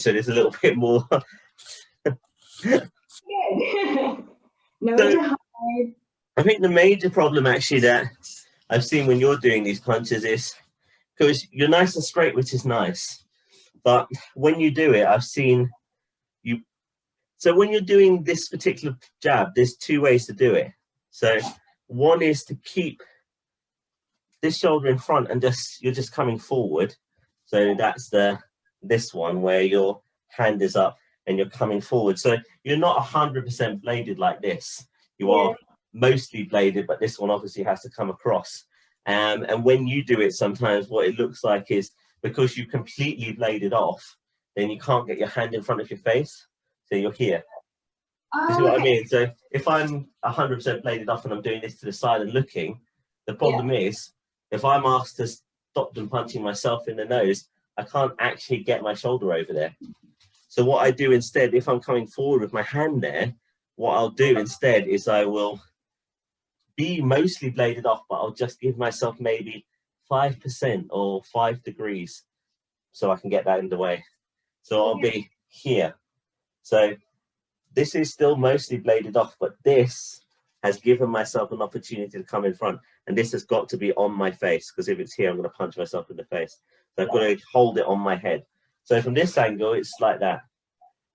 So there's a little bit more. Good. No So, to hide. I think the major problem actually that I've seen when you're doing these punches is because you're nice and straight, which is nice. But when you do it, I've seen you. So when you're doing this particular jab, there's two ways to do it. So one is to keep this shoulder in front and you're just coming forward. So that's this one where your hand is up and you're coming forward. So you're not 100% bladed like this. You are mostly bladed, but this one obviously has to come across. And when you do it, sometimes what it looks like is because you completely bladed off, then you can't get your hand in front of your face. So you're here. You see what I mean? So if I'm 100% bladed off and I'm doing this to the side and looking, the problem is if I'm asked to stop them punching myself in the nose, I can't actually get my shoulder over there. So what I do instead, if I'm coming forward with my hand there, what I'll do instead is I will be mostly bladed off, but I'll just give myself maybe 5% or 5 degrees so I can get that in the way. So I'll be here. So this is still mostly bladed off, but this has given myself an opportunity to come in front. And this has got to be on my face, because if it's here, I'm going to punch myself in the face. So I've got to hold it on my head. So from this angle, it's like that.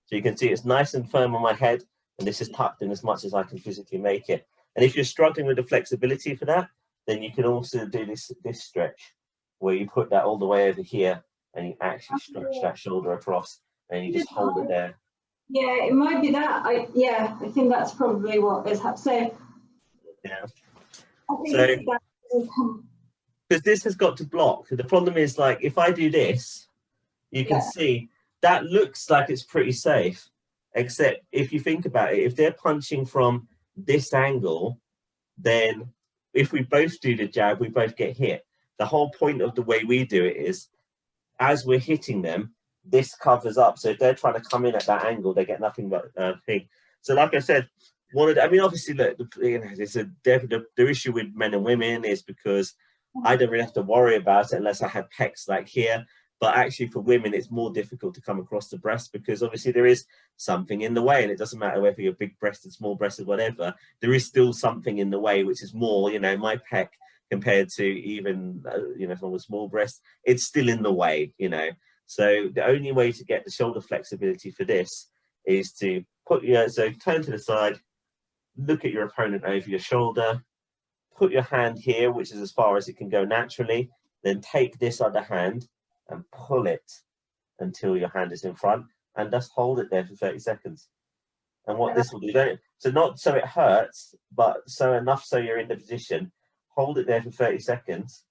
So you can see it's nice and firm on my head, and this is tucked in as much as I can physically make it. And if you're struggling with the flexibility for that, then you can also do this stretch, where you put that all the way over here, and you actually stretch that shoulder across, and you just hold it there. Yeah, it might be that. I think that's probably what is happening. So, yeah. So, because this has got to block. The problem is, like, if I do this, you can see that looks like it's pretty safe, except if you think about it, if they're punching from this angle, then if we both do the jab, we both get hit. The whole point of the way we do it is, as we're hitting them, this covers up. So if they're trying to come in at that angle, they get nothing but thing. So like I said, obviously, look, the issue with men and women is because I don't really have to worry about it unless I have pecs like here. But actually for women, it's more difficult to come across the breast because obviously there is something in the way, and it doesn't matter whether you're big breasted, small breasted, whatever, there is still something in the way, which is more, my pec compared to even, from a small breast, it's still in the way, So the only way to get the shoulder flexibility for this is to so turn to the side, look at your opponent over your shoulder, put your hand here, which is as far as it can go naturally, then take this other hand and pull it until your hand is in front, and just hold it there for 30 seconds. And what this will do, so not so it hurts, but so enough so you're in the position, hold it there for 30 seconds,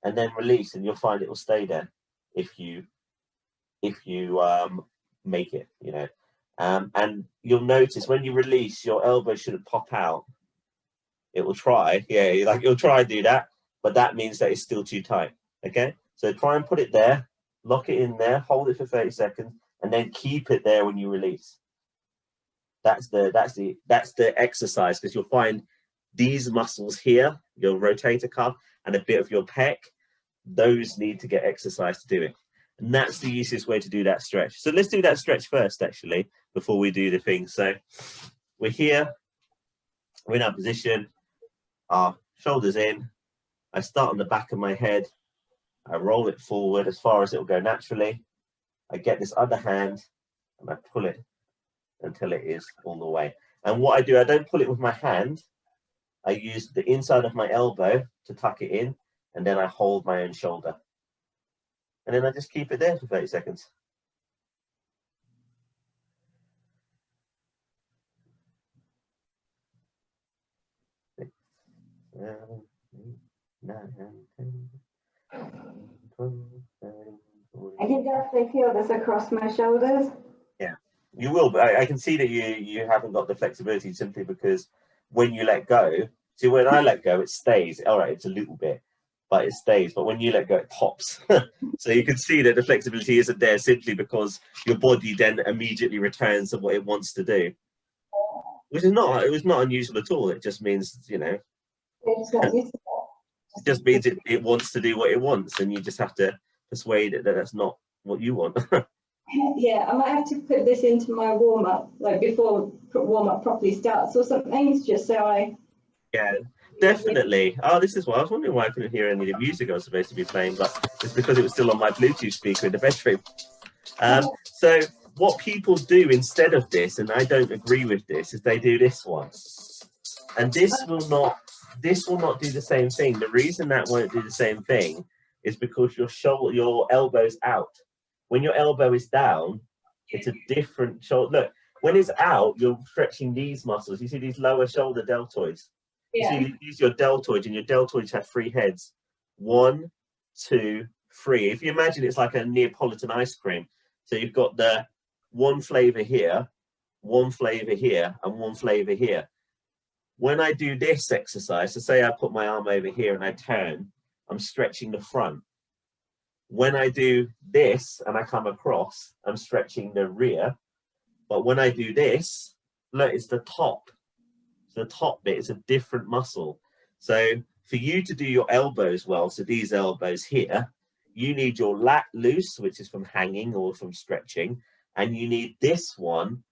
and then release, and you'll find it will stay there if you make it, and you'll notice when you release, your elbow shouldn't pop out. It will try, it'll try and do that, but that means that it's still too tight. Okay, so try and put it there, lock it in there, hold it for 30 seconds, and then keep it there when you release. That's the exercise, because you'll find these muscles here, your rotator cuff and a bit of your pec, those need to get exercise to do it. And that's the easiest way to do that stretch. So let's do that stretch first, actually, before we do the thing. So we're here, we're in our position, our shoulders in. I start on the back of my head. I roll it forward as far as it will go naturally. I get this other hand and I pull it until it is all the way. And what I do, I don't pull it with my hand. I use the inside of my elbow to tuck it in, and then I hold my own shoulder. And then I just keep it there for 30 seconds. I can definitely feel this across my shoulders. Yeah, you will, but I can see that you haven't got the flexibility simply because when you let go, see, when I let go, it stays. All right, it's a little bit, but it stays. But when you let go, it pops. So you can see that the flexibility isn't there simply because your body then immediately returns to what it wants to do. Which is not, it was not unusual at all. It just means, it just means it wants to do what it wants, and you just have to persuade it that that's not what you want. Yeah, I might have to put this into my warm up, like before warm up properly starts or something, just so I. Yeah, definitely. Oh, this is why I was wondering why I couldn't hear any of the music I was supposed to be playing, but it's because it was still on my Bluetooth speaker in the bedroom. So what people do instead of this, and I don't agree with this, is they do this one, and this will not do the same thing. The reason that won't do the same thing is because your elbow's out. When your elbow is down, it's a different shoulder. Look, when it's out, you're stretching these muscles. You see these lower shoulder deltoids. You Yeah. see, use your deltoids, and your deltoids have 3 heads. 1, 2, 3. If you imagine it's like a Neapolitan ice cream. So you've got the one flavor here, one flavor here, and one flavor here. When I do this exercise, so say I put my arm over here and I turn, I'm stretching the front. When I do this and I come across, I'm stretching the rear. But when I do this, look, it's the top. So the top bit is a different muscle. So for you to do your elbows well, so these elbows here, you need your lat loose, which is from hanging or from stretching, and you need this one,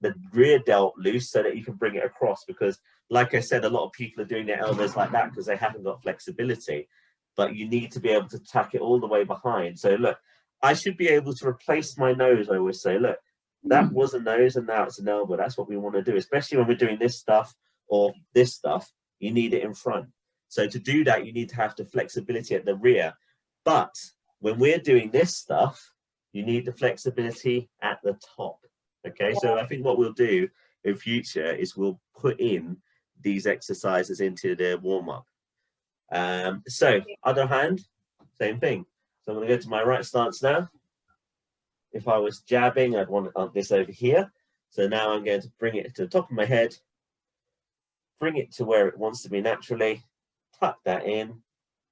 the rear delt, loose, so that you can bring it across. Because like I said, a lot of people are doing their elbows like that because they haven't got flexibility, but you need to be able to tuck it all the way behind. So look, I should be able to replace my nose. I always say, look, that was a nose and now it's an elbow. That's what we want to do, especially when we're doing this stuff or this stuff. You need it in front. So to do that, you need to have the flexibility at the rear. But when we're doing this stuff, you need the flexibility at the top. Okay, so I think what we'll do in future is we'll put in these exercises into the warm-up. So other hand, same thing. So I'm going to go to my right stance now. If I was jabbing, I'd want this over here. So now I'm going to bring it to the top of my head, bring it to where it wants to be naturally, tuck that in,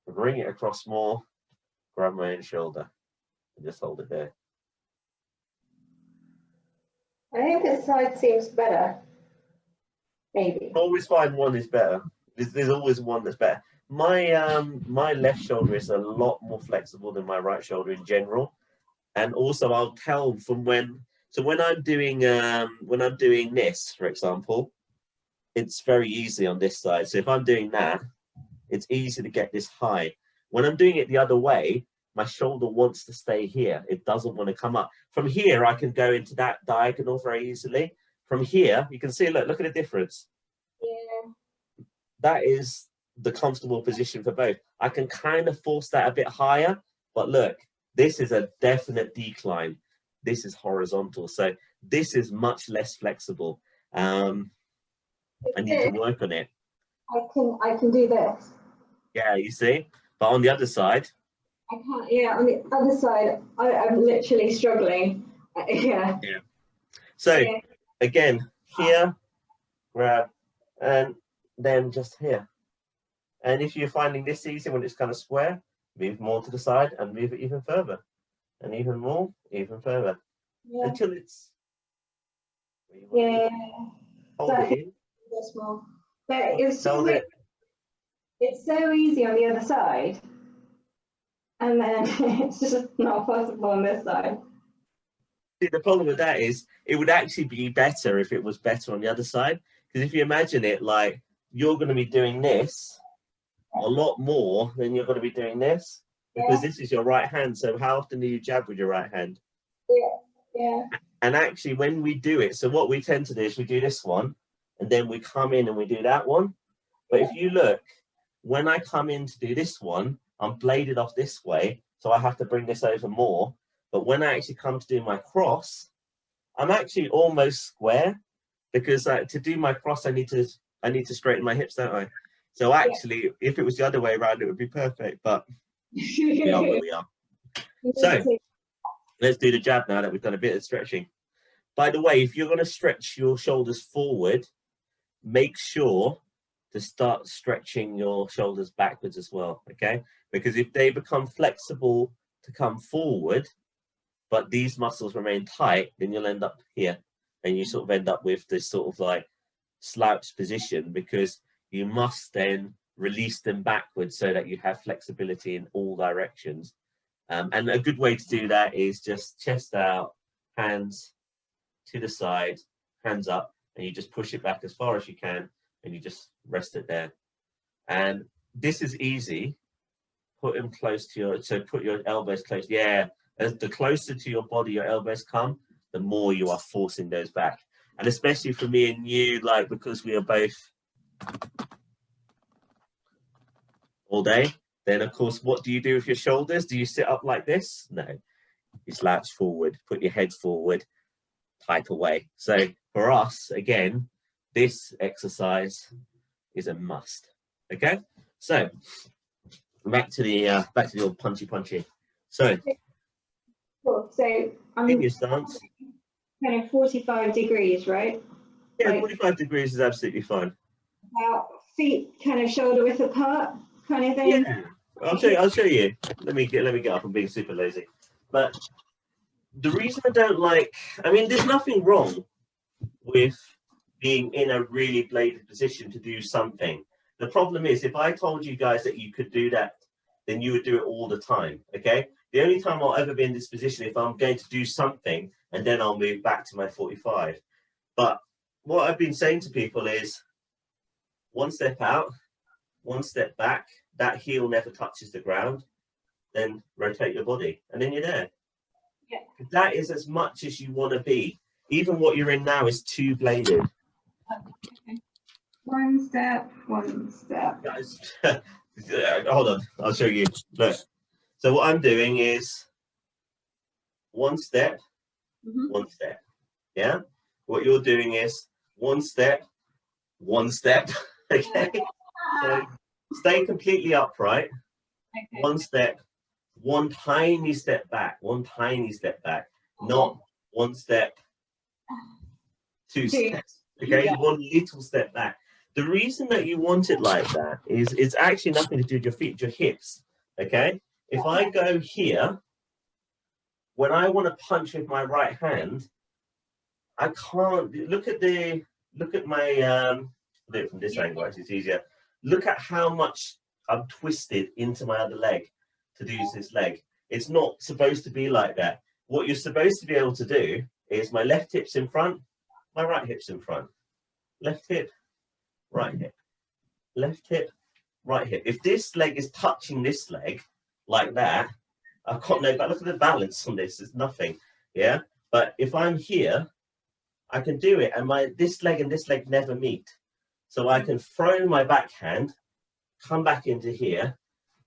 bring it across more, grab my own shoulder, and just hold it there. I think this side seems better. Maybe. Always find one is better. There's always one that's better. My left shoulder is a lot more flexible than my right shoulder in general, and also I'll tell from when I'm doing this, for example, it's very easy on this side. So if I'm doing that, it's easy to get this high. When I'm doing it the other way, my shoulder wants to stay here. It doesn't want to come up. From here, I can go into that diagonal very easily. From here, you can see, look at the difference. Yeah. That is the comfortable position for both. I can kind of force that a bit higher, but look, this is a definite decline. This is horizontal. So this is much less flexible. I need to work on it. I can do this. Yeah, you see? But on the other side, I can't, yeah, on the other side, I'm literally struggling. Yeah. So Yeah. again, here, grab, and then just here. And if you're finding this easy when it's kind of square, move more to the side and move it even further. And even more, even further. Yeah. Until it's... Yeah. Hold it in. This more. But it's so Hold weird. it. It's so easy on the other side. And then it's just not possible on this side. See, the problem with that is it would actually be better if it was better on the other side. Because if you imagine it, like, you're going to be doing this a lot more than you're going to be doing this. Because this is your right hand. So how often do you jab with your right hand? Yeah. And actually, when we do it, so what we tend to do is we do this one, and then we come in and we do that one. But if you look, when I come in to do this one, I'm bladed off this way, so I have to bring this over more. But when I actually come to do my cross, I'm actually almost square, because to do my cross, I need to straighten my hips, don't I? So actually, if it was the other way around, it would be perfect. But we are where we are. So let's do the jab now that we've done a bit of stretching. By the way, if you're going to stretch your shoulders forward, make sure to start stretching your shoulders backwards as well, okay? Because if they become flexible to come forward, but these muscles remain tight, then you'll end up here, and you sort of end up with this sort of like slouched position, because you must then release them backwards so that you have flexibility in all directions. And a good way to do that is just chest out, hands to the side, hands up, and you just push it back as far as you can, and you just rest it there. And this is easy. Put them close to your, so put your elbows close. Yeah, as the closer to your body your elbows come, the more you are forcing those back. And especially for me and you, like, because we are both all day, then of course, what do you do with your shoulders? Do you sit up like this? No, you slouch forward, put your head forward, type away. So for us, again, this exercise is a must. Okay, so back to the old punchy. So Cool. So I'm in your stance, kind of 45 degrees, right? yeah, Like, 45 degrees is absolutely fine. about feet kind of shoulder width apart, kind of thing. Yeah, I'll show you. Let me get up. I'm being super lazy. But the reason I don't like, I mean, there's nothing wrong with being in a really bladed position to do something. The problem is, if I told you guys that you could do that, then you would do it all the time. Okay. The only time I'll ever be in this position if I'm going to do something, and then I'll move back to my 45. But what I've been saying to people is, one step out, one step back, that heel never touches the ground, then rotate your body, and then you're there. Yeah. That is as much as you want to be. Even what you're in now is two bladed. Okay. One step. Guys, hold on, I'll show you. Look, so what I'm doing is one step, one step. Yeah. What you're doing is one step. Okay. So stay completely upright. Okay. One step, one tiny step back, not one step, two steps. Okay, Yeah. one little step back. The reason that you want it like that is it's actually nothing to do with your feet, your hips. Okay, if I go here, when I want to punch with my right hand, I can't look at my I'll do it from this angle, actually it's easier. Look at how much I'm twisted into my other leg to do this leg. It's not supposed to be like that. What you're supposed to be able to do is my left hip's in front, my right hip's in front. Left hip, right hip. Left hip, right hip. If this leg is touching this leg like that, I can't know, but look at the balance on this, it's nothing. Yeah. But if I'm here, I can do it, and this leg and this leg never meet. So I can throw my backhand, come back into here,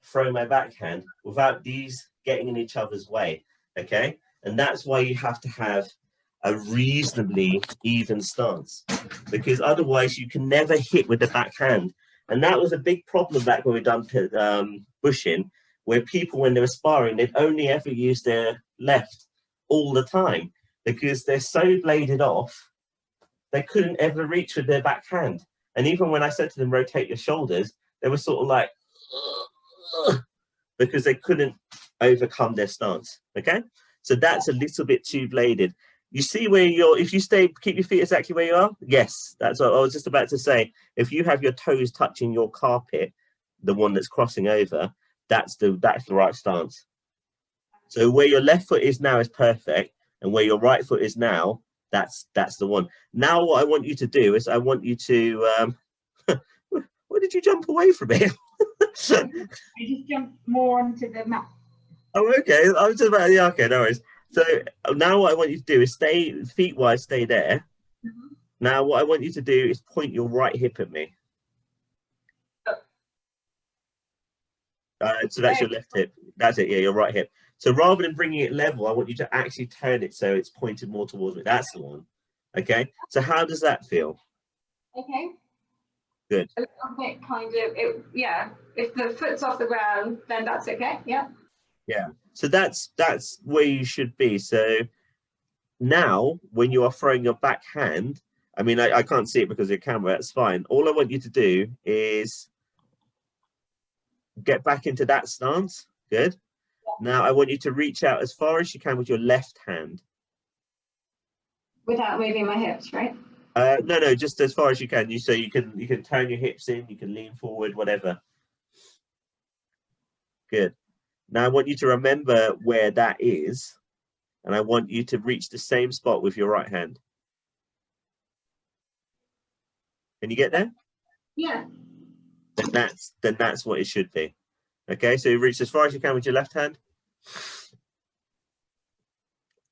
throw my backhand without these getting in each other's way. Okay, and that's why you have to have a reasonably even stance, because otherwise you can never hit with the backhand. And that was a big problem back when we done Bushin, where people, when they were sparring, they'd only ever use their left all the time, because they're so bladed off, they couldn't ever reach with their backhand. And even when I said to them, rotate your shoulders, they were sort of like, because they couldn't overcome their stance. Okay, so that's a little bit too bladed. You see where if you keep your feet exactly where you are. Yes, that's what I was just about to say. If you have your toes touching your carpet, the one that's crossing over, that's the right stance. So where your left foot is now is perfect, and where your right foot is now, that's the one. Now what I want you to do is I want you to where did you jump away from it? I just jumped more onto the mat. Oh, okay. I was just about, yeah, okay, no worries. So now what I want you to do is stay feet wide, stay there. Now what I want you to do is point your right hip at me. So that's your left hip. That's it, yeah, your right hip. So rather than bringing it level, I want you to actually turn it so it's pointed more towards me. That's the one. Okay. So how does that feel? Okay. Good. A little bit kind of, yeah. If the foot's off the ground, then that's okay. Yeah. Yeah. So that's where you should be. So now when you are throwing your backhand, I mean, I can't see it because of your camera, that's fine. All I want you to do is get back into that stance. Good. Now I want you to reach out as far as you can with your left hand. Without moving my hips, right? No, just as far as you can. So you can turn your hips in, you can lean forward, whatever. Good. Now I want you to remember where that is, and I want you to reach the same spot with your right hand. Can you get there? Yeah. Then that's what it should be. Okay, so you reach as far as you can with your left hand.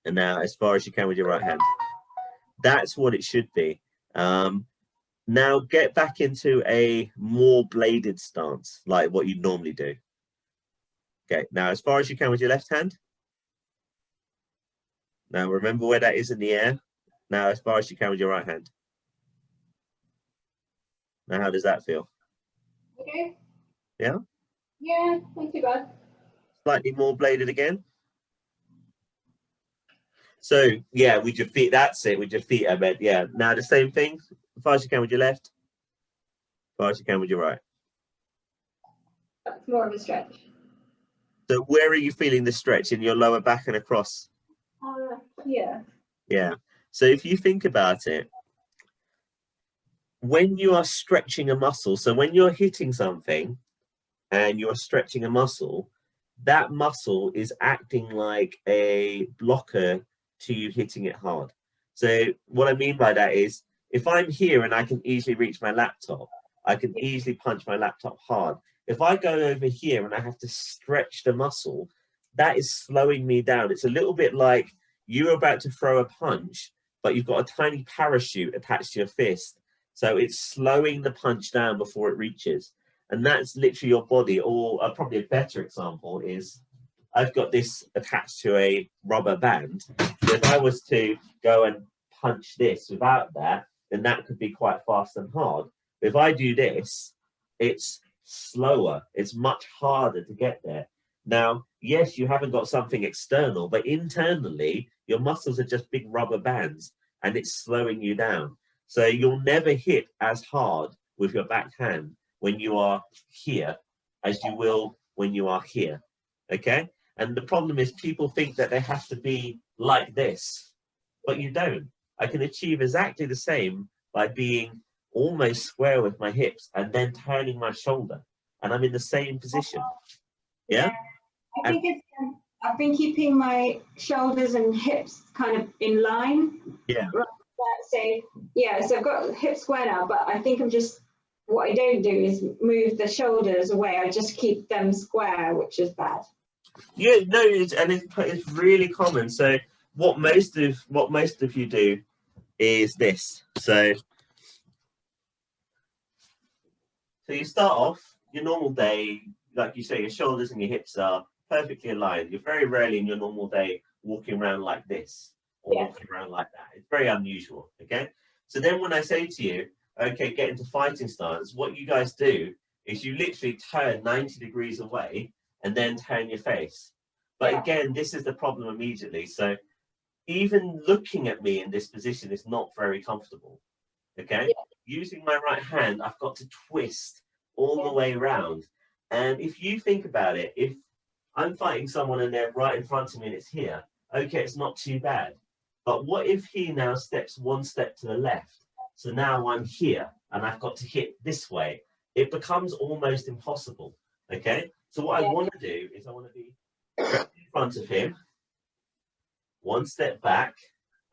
And now as far as you can with your right hand. That's what it should be. Now get back into a more bladed stance, like what you normally do. Okay, now as far as you can with your left hand. Now remember where that is in the air. Now as far as you can with your right hand. Now how does that feel? Okay. Yeah? Yeah, not too bad. Slightly more bladed again. So yeah, with your feet, that's it, with your feet, I bet. Yeah. Now the same thing, as far as you can with your left, as far as you can with your right. That's more of a stretch. So where are you feeling the stretch? In your lower back and across? Yeah. Yeah. So if you think about it, when you are stretching a muscle, so when you're hitting something and you're stretching a muscle, that muscle is acting like a blocker to you hitting it hard. So what I mean by that is, if I'm here and I can easily reach my laptop, I can easily punch my laptop hard. If I go over here and I have to stretch the muscle, that is slowing me down. It's a little bit like you're about to throw a punch, but you've got a tiny parachute attached to your fist. So it's slowing the punch down before it reaches. And that's literally your body. Or probably a better example is, I've got this attached to a rubber band. So if I was to go and punch this without that, then that could be quite fast and hard. But if I do this, it's slower. It's much harder to get there. Now, yes, you haven't got something external, but internally, your muscles are just big rubber bands, and it's slowing you down. So you'll never hit as hard with your backhand when you are here as you will when you are here. Okay? And the problem is people think that they have to be like this, but you don't. I can achieve exactly the same by being almost square with my hips and then turning my shoulder, and I'm in the same position. Yeah? I think it's I've been keeping my shoulders and hips kind of in line. Yeah. So yeah, so I've got hip square now, but I think I'm just, what I don't do is move the shoulders away. I just keep them square, which is bad. Yeah, no, it's really common. So what most of you do is this. So you start off your normal day, like you say, your shoulders and your hips are perfectly aligned. You're very rarely in your normal day walking around like this or walking around like that. It's very unusual. Okay. So then when I say to you, okay, get into fighting stance, what you guys do is you literally turn 90 degrees away and then turn your face. But again, this is the problem immediately. So even looking at me in this position is not very comfortable. Okay. Using my right hand, I've got to twist all the way around. And if you think about it, if I'm fighting someone and they're right in front of me and it's here, okay, it's not too bad. But what if he now steps one step to the left? So now I'm here and I've got to hit this way. It becomes almost impossible. Okay. So what I want to do is I want to be in front of him, one step back.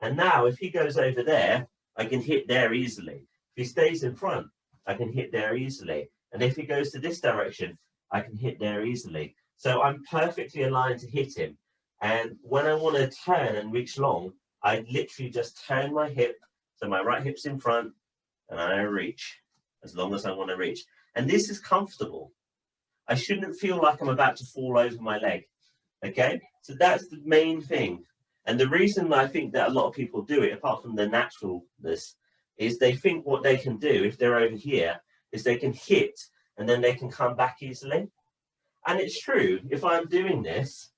And now if he goes over there, I can hit there easily. If he stays in front, I can hit there easily. And if he goes to this direction, I can hit there easily. So I'm perfectly aligned to hit him. And when I want to turn and reach long, I literally just turn my hip. So my right hip's in front and I reach as long as I want to reach. And this is comfortable. I shouldn't feel like I'm about to fall over my leg. Okay? So that's the main thing. And the reason I think that a lot of people do it, apart from the naturalness, is they think what they can do if they're over here is they can hit and then they can come back easily. And it's true. If I'm doing this,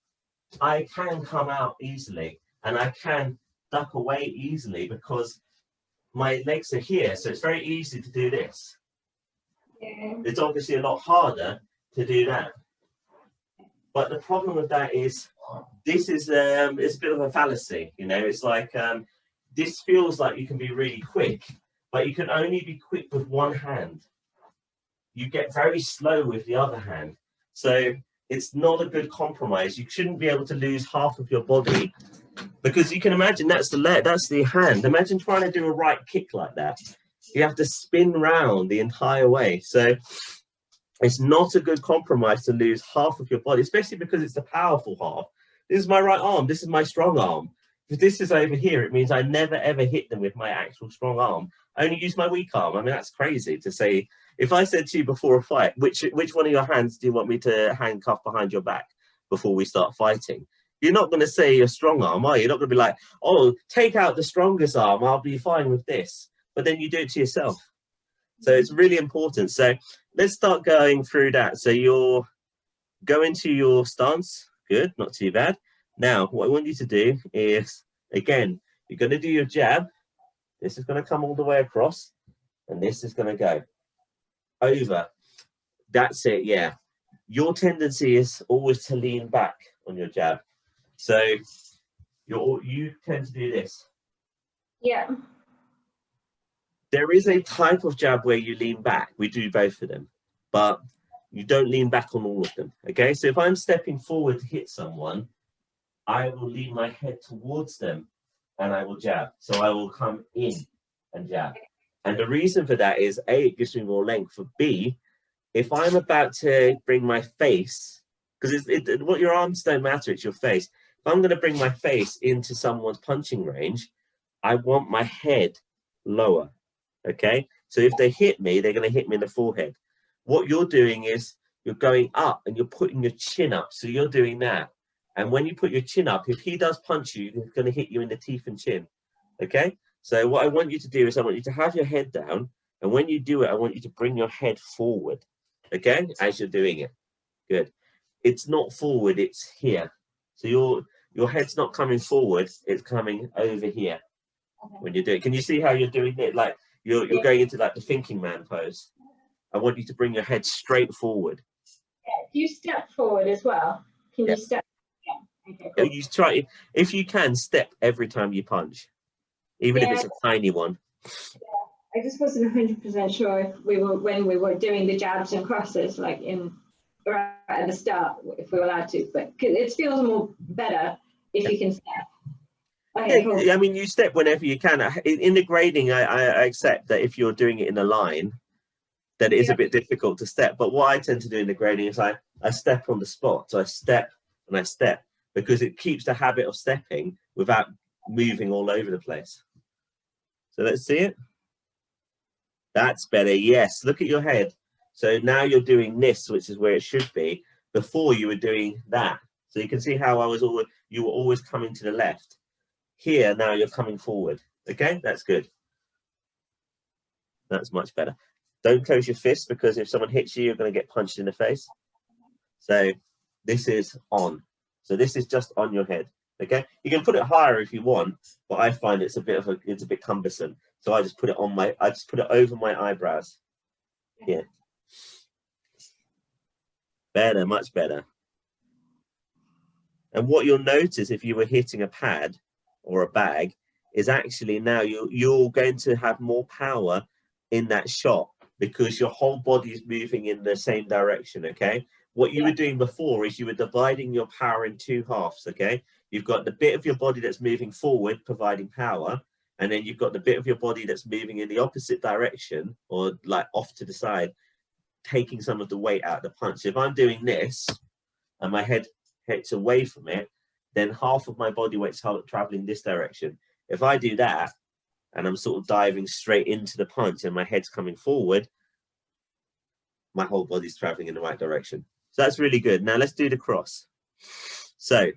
I can come out easily and I can duck away easily because my legs are here. So it's very easy to do this. It's obviously a lot harder to do that. But the problem with that is this is it's a bit of a fallacy. You know, it's like this feels like you can be really quick, but you can only be quick with one hand. You get very slow with the other hand. So it's not a good compromise. You shouldn't be able to lose half of your body, because you can imagine that's the leg, that's the hand. Imagine trying to do a right kick like that. You have to spin round the entire way. So it's not a good compromise to lose half of your body, especially because it's the powerful half. This is my right arm. This is my strong arm. If this is over here, it means I never, ever hit them with my actual strong arm. I only use my weak arm. I mean, that's crazy to say. If I said to you before a fight, which one of your hands do you want me to handcuff behind your back before we start fighting? You're not going to say your strong arm, are you? You're not going to be like, oh, take out the strongest arm. I'll be fine with this. But then you do it to yourself. So it's really important. So let's start going through that. So you're going to your stance. Good, not too bad. Now, what I want you to do is, again, you're going to do your jab. This is going to come all the way across, and this is going to go over. That's it, yeah. Your tendency is always to lean back on your jab. So you tend to do this. Yeah. There is a type of jab where you lean back. We do both of them, but you don't lean back on all of them, okay? So if I'm stepping forward to hit someone, I will lean my head towards them and I will jab. So I will come in and jab. And the reason for that is, A, it gives me more length. For B, if I'm about to bring my face, because what your arms don't matter, it's your face. If I'm going to bring my face into someone's punching range, I want my head lower, okay? So if they hit me, they're going to hit me in the forehead. What you're doing is you're going up and you're putting your chin up. So you're doing that. And when you put your chin up, if he does punch you, he's going to hit you in the teeth and chin, okay? So what I want you to do is I want you to have your head down. And when you do it, I want you to bring your head forward, okay, as you're doing it. Good. It's not forward, it's here. So your head's not coming forward, it's coming over here when you do it. Can you see how you're doing it? Like you're going into like the thinking man pose. I want you to bring your head straight forward. Yeah. Do you step forward as well? Can you step? Yeah. Okay, cool. You try, if you can, step every time you punch, even if it's a tiny one. Yeah. I just wasn't 100% sure if when we were doing the jabs and crosses, like right at the start, if we were allowed to, but it feels more better if you can step. Okay, cool. I mean, you step whenever you can. In the grading, I accept that if you're doing it in a line, that it is a bit difficult to step. But what I tend to do in the grading is I step on the spot. So I step and I step, because it keeps the habit of stepping without moving all over the place. So let's see it. That's better. Yes, look at your head. So now you're doing this, which is where it should be. Before you were doing that. So you can see how you were always coming to the left. Here, now you're coming forward. Okay, that's good. That's much better. Don't close your fist, because if someone hits you, you're going to get punched in the face. So this is on. So this is just on your head. Okay, you can put it higher if you want, but I find it's a bit cumbersome. So I just put it over my eyebrows. Here. Better, much better. And what you'll notice if you were hitting a pad or a bag is actually now you're going to have more power in that shot, because your whole body is moving in the same direction, okay? What you were doing before is you were dividing your power in two halves, okay? You've got the bit of your body that's moving forward, providing power, and then you've got the bit of your body that's moving in the opposite direction, or like off to the side, taking some of the weight out of the punch. If I'm doing this and my head hits away from it, then half of my body weight's traveling this direction. If I do that and I'm sort of diving straight into the punch and my head's coming forward, my whole body's traveling in the right direction. So that's really good. Now let's do the cross. So,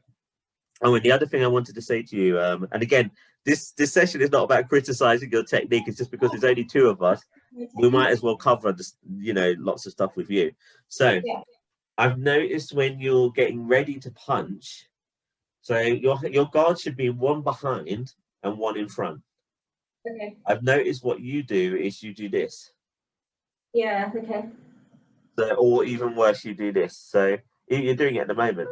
and the other thing I wanted to say to you, and again, this session is not about criticizing your technique. It's just because there's only two of us, we might as well cover this, lots of stuff with you. So I've noticed when you're getting ready to punch, so your guard should be one behind and one in front. Okay. I've noticed what you do is you do this. Yeah, okay. So, or even worse, you do this. So you're doing it at the moment.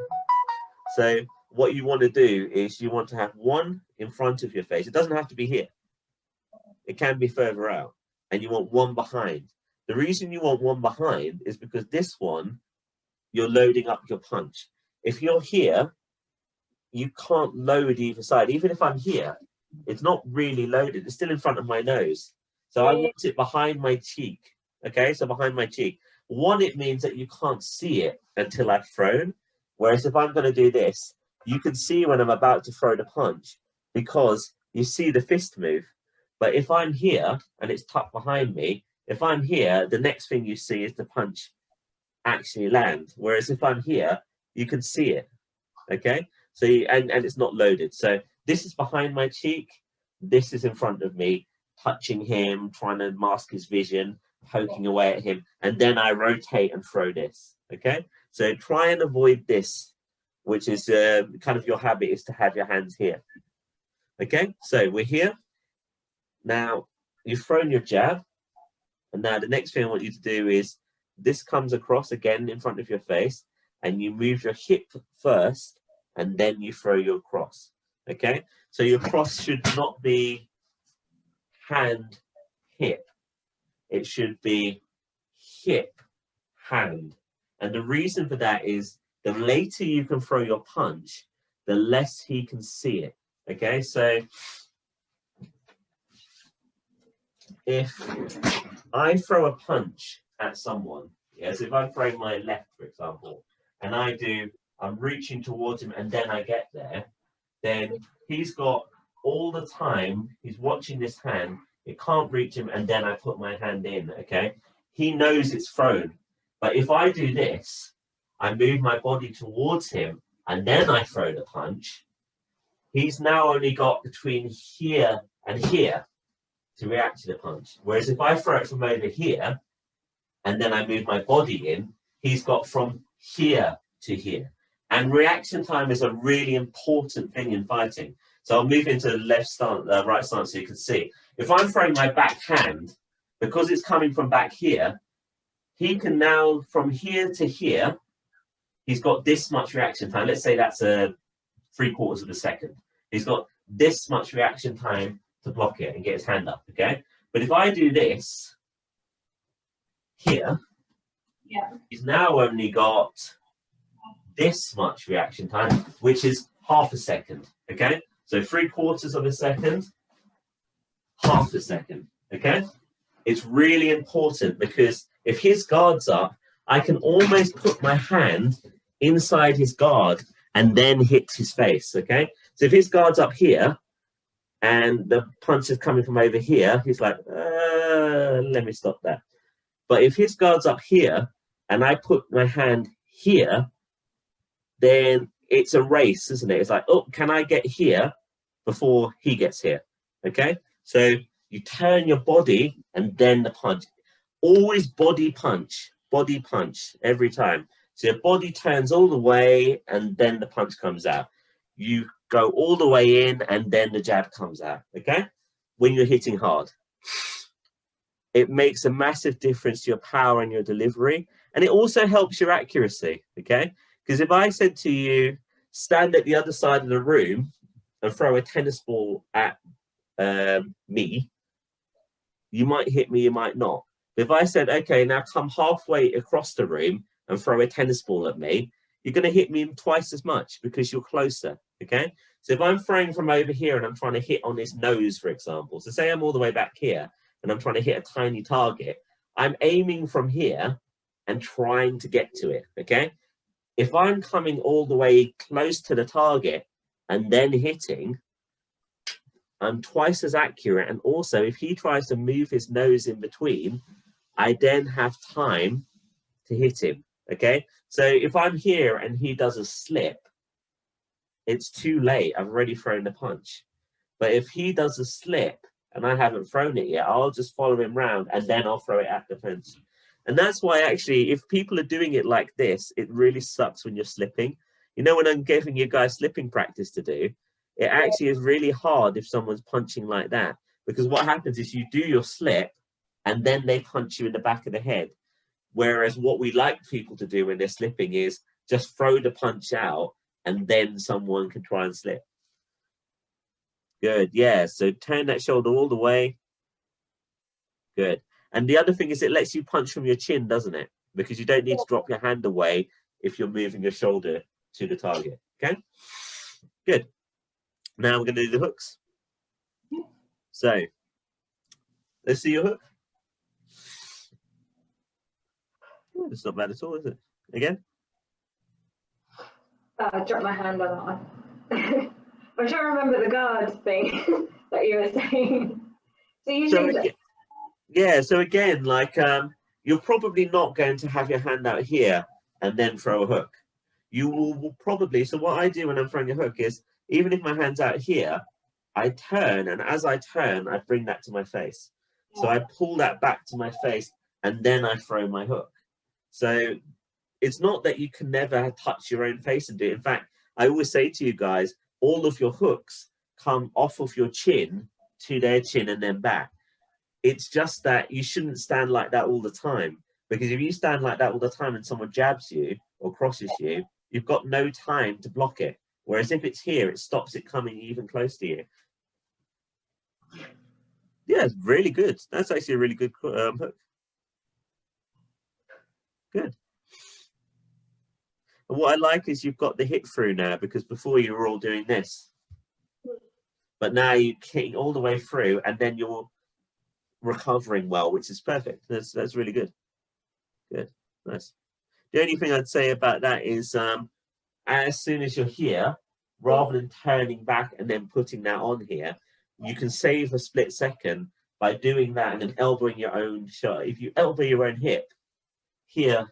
So what you want to do is you want to have one in front of your face. It doesn't have to be here. It can be further out. And you want one behind. The reason you want one behind is because this one you're loading up your punch. If you're here, you can't load either side. Even if I'm here, it's not really loaded. It's still in front of my nose. So I want it behind my cheek. Okay, so behind my cheek. One, it means that you can't see it until I've thrown. Whereas if I'm going to do this, you can see when I'm about to throw the punch because you see the fist move. But if I'm here and it's tucked behind me, if I'm here, the next thing you see is the punch actually land. Whereas if I'm here, you can see it. Okay, so and it's not loaded. So this is behind my cheek. This is in front of me, touching him, trying to mask his vision, poking away at him, and then I rotate and throw this. Okay, so try and avoid this, which is kind of your habit is to have your hands here. Okay, so we're here. Now you've thrown your jab, and now the next thing I want you to do is this comes across again in front of your face, and you move your hip first, and then you throw your cross. Okay, so your cross should not be hand, hip. It should be hip, hand. And the reason for that is the later you can throw your punch, the less he can see it. Okay, so if I throw a punch at someone, yes, if I'm throwing my left, for example, and I'm reaching towards him and then I get there, then he's got all the time, he's watching this hand, it can't reach him, and then I put my hand in, okay? He knows it's thrown. But if I do this, I move my body towards him, and then I throw the punch, he's now only got between here and here to react to the punch. Whereas if I throw it from over here, and then I move my body in, he's got from here to here. And reaction time is a really important thing in fighting. So I'll move into the left stance, right stance so you can see. If I'm throwing my back hand, because it's coming from back here, he can now, from here to here, he's got this much reaction time. Let's say that's a 3/4 of a second. He's got this much reaction time to block it and get his hand up, okay? But if I do this here, he's now only got this much reaction time, which is half a second, okay? So 3/4 of a second, half a second, okay? It's really important because if his guard's up, I can almost put my hand inside his guard and then hit his face, okay? So if his guard's up here and the punch is coming from over here, he's like, let me stop that. But if his guard's up here and I put my hand here, then it's a race, isn't it? It's like, oh, can I get here before he gets here? Okay, so you turn your body and then the punch. Always body punch every time. So your body turns all the way and then the punch comes out. You go all the way in and then the jab comes out, okay? When you're hitting hard. It makes a massive difference to your power and your delivery. And it also helps your accuracy, okay? Because if I said to you, stand at the other side of the room and throw a tennis ball at me, you might hit me, you might not. If I said, okay, now come halfway across the room and throw a tennis ball at me, you're going to hit me twice as much because you're closer, okay? So if I'm throwing from over here and I'm trying to hit on his nose, for example, so say I'm all the way back here and I'm trying to hit a tiny target, I'm aiming from here and trying to get to it, okay? If I'm coming all the way close to the target and then hitting, I'm twice as accurate. And also, if he tries to move his nose in between, I then have time to hit him, okay? So if I'm here and he does a slip, it's too late. I've already thrown the punch. But if he does a slip and I haven't thrown it yet, I'll just follow him round and then I'll throw it at the fence. And that's why actually, if people are doing it like this, it really sucks when you're slipping. You know, when I'm giving you guys slipping practice to do, it actually is really hard if someone's punching like that, because what happens is you do your slip and then they punch you in the back of the head. Whereas what we like people to do when they're slipping is just throw the punch out and then someone can try and slip. Good, yeah, so turn that shoulder all the way. Good. And the other thing is it lets you punch from your chin, doesn't it? Because you don't need to drop your hand away if you're moving your shoulder to the target. Okay, good. Now we're going to do the hooks. So let's see your hook. Oh, it's not bad at all, is it? Again. I dropped my hand on that one. I'm trying to remember the guard thing that you were saying. So usually, so again, like you're probably not going to have your hand out here and then throw a hook. You will probably, so what I do when I'm throwing a hook is, even if my hand's out here, I turn, and as I turn, I bring that to my face. So I pull that back to my face, and then I throw my hook. So it's not that you can never touch your own face and do it. In fact, I always say to you guys, all of your hooks come off of your chin to their chin and then back. It's just that you shouldn't stand like that all the time, because if you stand like that all the time and someone jabs you or crosses you, you've got no time to block it. Whereas if it's here, it stops it coming even close to you. Yeah, it's really good. That's actually a really good hook. Good. And what I like is you've got the hit through now, because before you were all doing this. But now you're kicking all the way through, and then you're recovering well, which is perfect. That's really good. Good, nice. The only thing I'd say about that is as soon as you're here, rather than turning back and then putting that on here, you can save a split second by doing that and then elbowing your own shot. If you elbow your own hip here,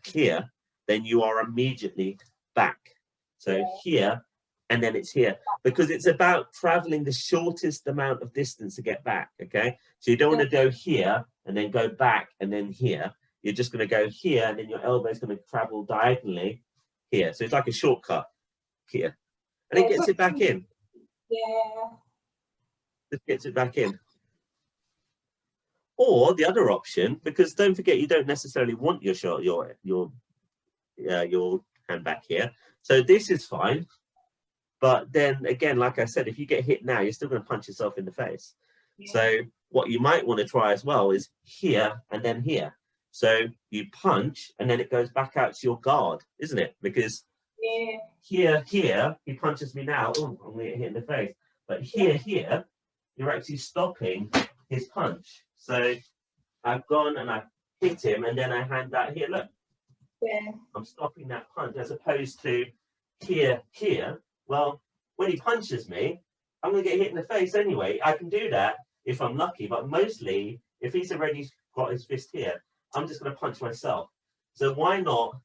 then you are immediately back. So here, and then it's here, because it's about traveling the shortest amount of distance to get back. Okay, so you don't want to go here and then go back and then here. You're just going to go here, and then your elbow is going to travel diagonally here. So it's like a shortcut here, and it gets it back in. Yeah. Just gets it back in. Or the other option, because don't forget, you don't necessarily want your shot, your hand back here. So this is fine. But then again, like I said, if you get hit now, you're still going to punch yourself in the face. Yeah. So what you might want to try as well is here and then here. So you punch and then it goes back out to your guard, isn't it? Because here, he punches me now. Oh, I'm going to get hit in the face. But here, you're actually stopping his punch. So I've gone and I hit him, and then I hand that here. Look, I'm stopping that punch, as opposed to here. Well, when he punches me, I'm going to get hit in the face anyway. I can do that if I'm lucky, but mostly, if he's already got his fist here, I'm just going to punch myself. So why not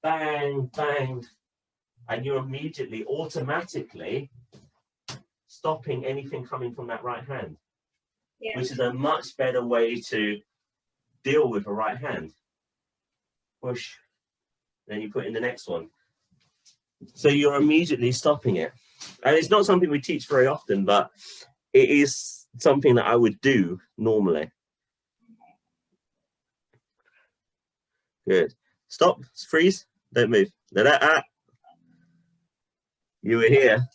bang, bang, and you're immediately, automatically stopping anything coming from that right hand, which is a much better way to deal with a right hand. Push. Then you put in the next one. So you're immediately stopping it. And it's not something we teach very often, but it is something that I would do normally. Good. Stop. Freeze. Don't move. You were here.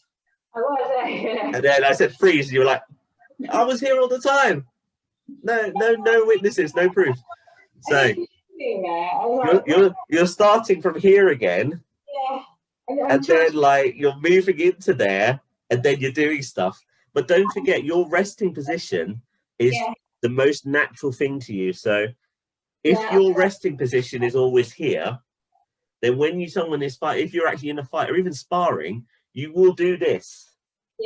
I was here. And then I said freeze, and you were like, I was here all the time. No witnesses, no proof. So you're starting from here again. Yeah. And then like you're moving into there, and then you're doing stuff. But don't forget, your resting position is the most natural thing to you. So if your resting position is always here, then when someone is fighting, if you're actually in a fight or even sparring, you will do this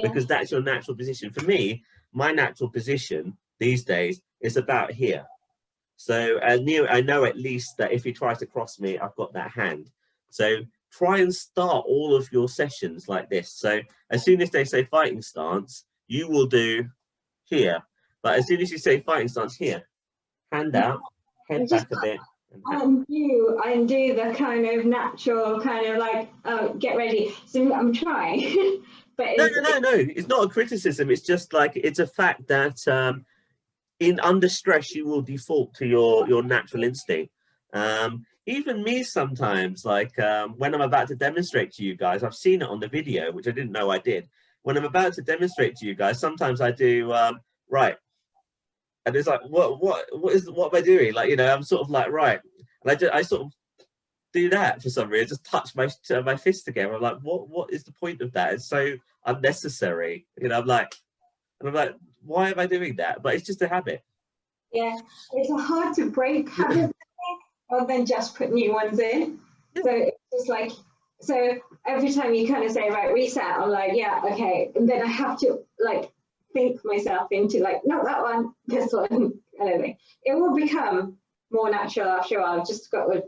because that's your natural position. For me, my natural position these days is about here. So I know at least that if he tries to cross me, I've got that hand. So try and start all of your sessions like this. So as soon as they say fighting stance, you will do here. But as soon as you say fighting stance, here, hand out, head back a bit. Undo the kind of natural kind of like, get ready. So I'm trying. But no. It's not a criticism. It's just like, it's a fact that under stress, you will default to your natural instinct. Even me sometimes, like when I'm about to demonstrate to you guys, I've seen it on the video, which I didn't know I did. When I'm about to demonstrate to you guys, sometimes I do, right. And it's like, what am I doing? Like, I'm sort of like, right. And I sort of do that for some reason. Just touch my fist together. I'm like, what is the point of that? It's so unnecessary. You know, I'm like, why am I doing that? But it's just a habit. Yeah, it's hard to break habits rather than just put new ones in. Yeah. So it's just like, so every time you kind of say, right, reset, I'm like, yeah, okay. And then I have to like think myself into like, not that one, this one, kind of thing. It will become more natural after a while. I've just got to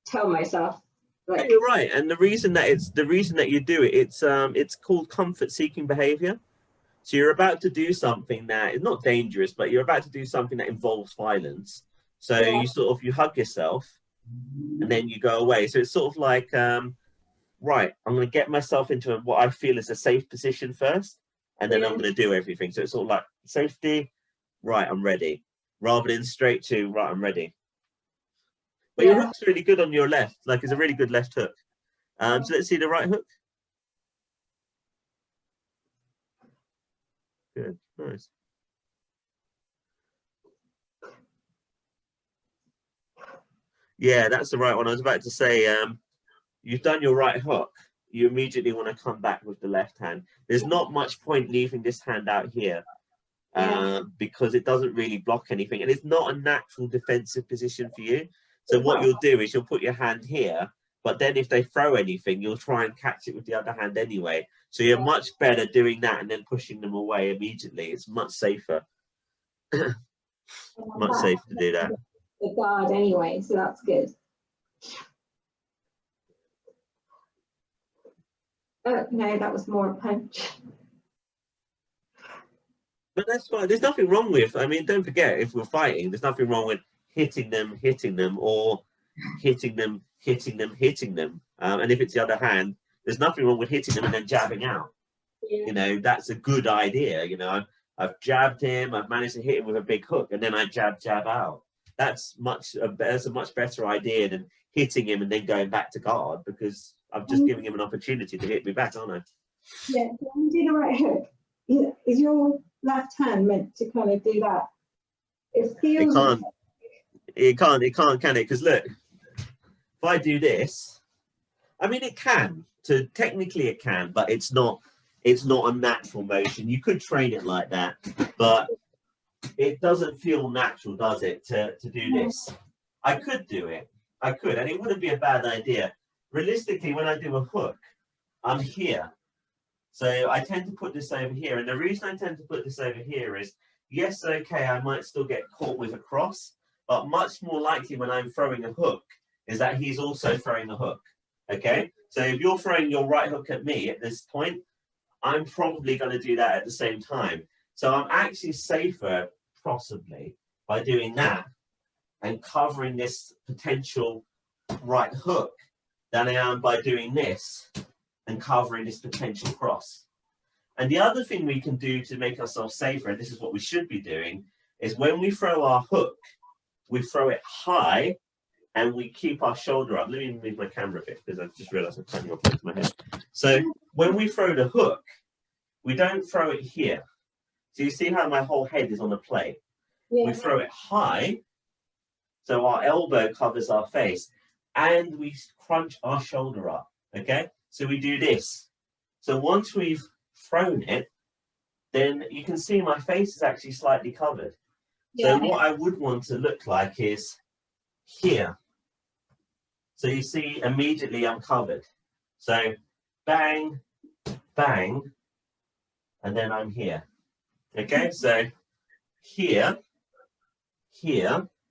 tell myself. Like, You're right. And the reason that you do it, it's called comfort seeking behavior. So you're about to do something that is not dangerous, but you're about to do something that involves violence. So yeah, you hug yourself and then you go away. So it's sort of like, right, I'm going to get myself into what I feel is a safe position first, and then I'm going to do everything. So it's sort of like safety, right, I'm ready, rather than straight to, right, I'm ready. But your hook's really good on your left, like it's a really good left hook. So let's see the right hook. Good, nice. Yeah, that's the right one. I was about to say, you've done your right hook. You immediately want to come back with the left hand. There's not much point leaving this hand out here because it doesn't really block anything. And it's not a natural defensive position for you. So what you'll do is you'll put your hand here, but then if they throw anything, you'll try and catch it with the other hand anyway. So you're much better doing that and then pushing them away immediately. It's much safer. Much safer to do that. the guard anyway, so that's good. Oh, no, that was more a punch. But that's fine. There's nothing wrong with, I mean, don't forget, if we're fighting, there's nothing wrong with hitting them, or hitting them. And if it's the other hand, there's nothing wrong with hitting them and then jabbing out. Yeah. You know, that's a good idea. You know, I've jabbed him, I've managed to hit him with a big hook, and then I jab out. That's a much better idea than hitting him and then going back to guard, because I'm just giving him an opportunity to hit me back, aren't I? Yeah, when you do the right hook, is your left hand meant to kind of do that? It feels. It can't, can it? Because look, if I do this, I mean, it can. So technically it can, but it's not a natural motion. You could train it like that, but it doesn't feel natural, does it, to do this? I could do it. I could, and it wouldn't be a bad idea. Realistically, when I do a hook, I'm here. So I tend to put this over here. And the reason I tend to put this over here is, yes, okay, I might still get caught with a cross, but much more likely when I'm throwing a hook is that he's also throwing a hook, okay? So if you're throwing your right hook at me at this point, I'm probably going to do that at the same time. So I'm actually safer, possibly, by doing that and covering this potential right hook than I am by doing this and covering this potential cross. And the other thing we can do to make ourselves safer, and this is what we should be doing, is when we throw our hook, we throw it high and we keep our shoulder up. Let me move my camera a bit because I've just realized I'm turning off my head. So when we throw the hook, we don't throw it here. So you see how my whole head is on the plate? Yeah. We throw it high, so our elbow covers our face, and we crunch our shoulder up, okay? So we do this. So once we've thrown it, then you can see my face is actually slightly covered. So what I would want to look like is here. So you see immediately I'm covered. So bang, bang, and then I'm here. Okay, so here,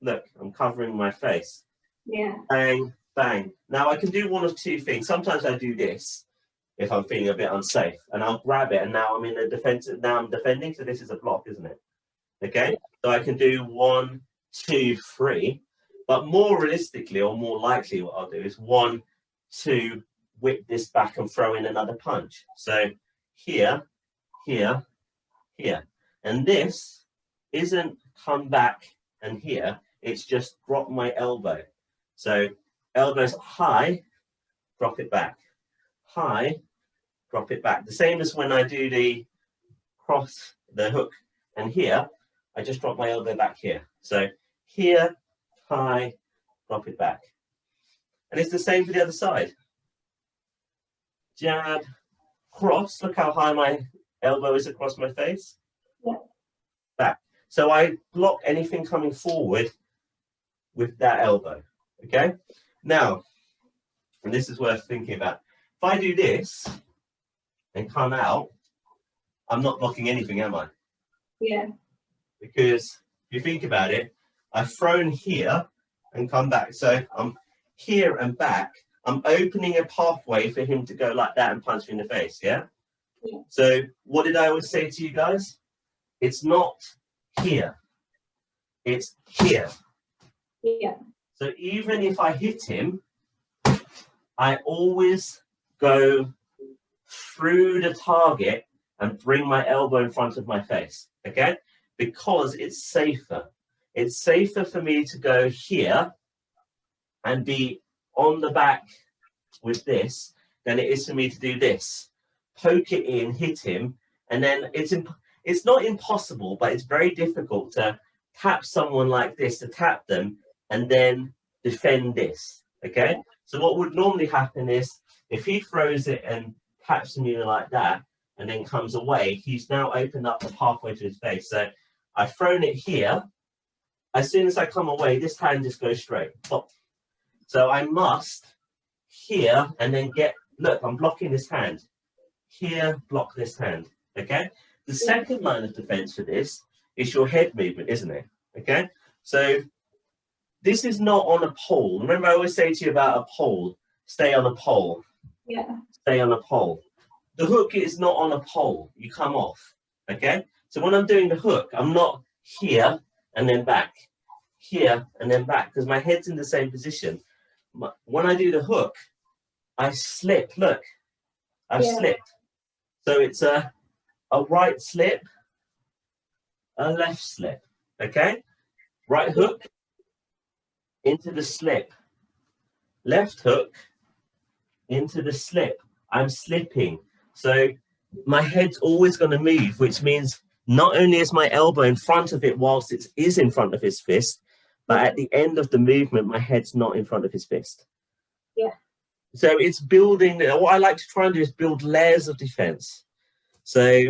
look, I'm covering my face. Yeah. Bang, bang. Now I can do one of two things. Sometimes I do this if I'm feeling a bit unsafe, and I'll grab it, and now I'm in the defensive. Now I'm defending, so this is a block, isn't it? Okay, so I can do 1, 2, 3, but more realistically, or more likely, what I'll do is 1, 2, whip this back and throw in another punch. So here, here, here, and this isn't come back and here. It's just drop my elbow. So elbows high, drop it back. High, drop it back. The same as when I do the cross, the hook, and here, I just drop my elbow back here. So here, high, drop it back. And it's the same for the other side. Jab, cross. Look how high my elbow is across my face. Yeah. Back. So I block anything coming forward with that elbow. Okay. Now, and this is worth thinking about. If I do this and come out, I'm not blocking anything, am I? Yeah. Because if you think about it, I've thrown here and come back. So I'm here and back. I'm opening a pathway for him to go like that and punch me in the face, yeah? Yeah. So what did I always say to you guys? It's not here. It's here. Yeah. So even if I hit him, I always go through the target and bring my elbow in front of my face, okay? Because it's safer. It's safer for me to go here and be on the back with this than it is for me to do this. Poke it in, hit him, and then it's not impossible, but it's very difficult to tap someone like this, to tap them, and then defend this, okay? So what would normally happen is if he throws it and taps me like that and then comes away, he's now opened up the pathway to his face. So I've thrown it here. As soon as I come away, this hand just goes straight. Pop. So I must here and then get, look, I'm blocking this hand. Here, block this hand, okay? The second line of defense for this is your head movement, isn't it? Okay? So this is not on a pole. Remember I always say to you about a pole, stay on a pole. Yeah. Stay on a pole. The hook is not on a pole. You come off, okay? So when I'm doing the hook, I'm not here and then back, here and then back, because my head's in the same position. When I do the hook, I slip. Look, I've slipped. So it's a right slip, a left slip, okay? Right hook into the slip. Left hook into the slip. I'm slipping. So my head's always going to move, which means not only is my elbow in front of it whilst it is in front of his fist, but at the end of the movement, my head's not in front of his fist. Yeah. So it's building, what I like to try and do is build layers of defense. So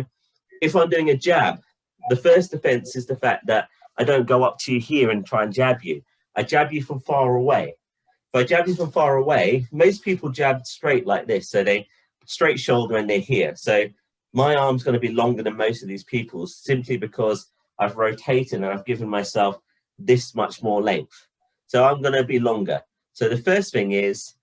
if I'm doing a jab, the first defense is the fact that I don't go up to you here and try and jab you. I jab you from far away. If I jab you from far away, most people jab straight like this. So they straight shoulder and they're here. So my arm's going to be longer than most of these people's simply because I've rotated and I've given myself this much more length. So I'm going to be longer. So the first thing is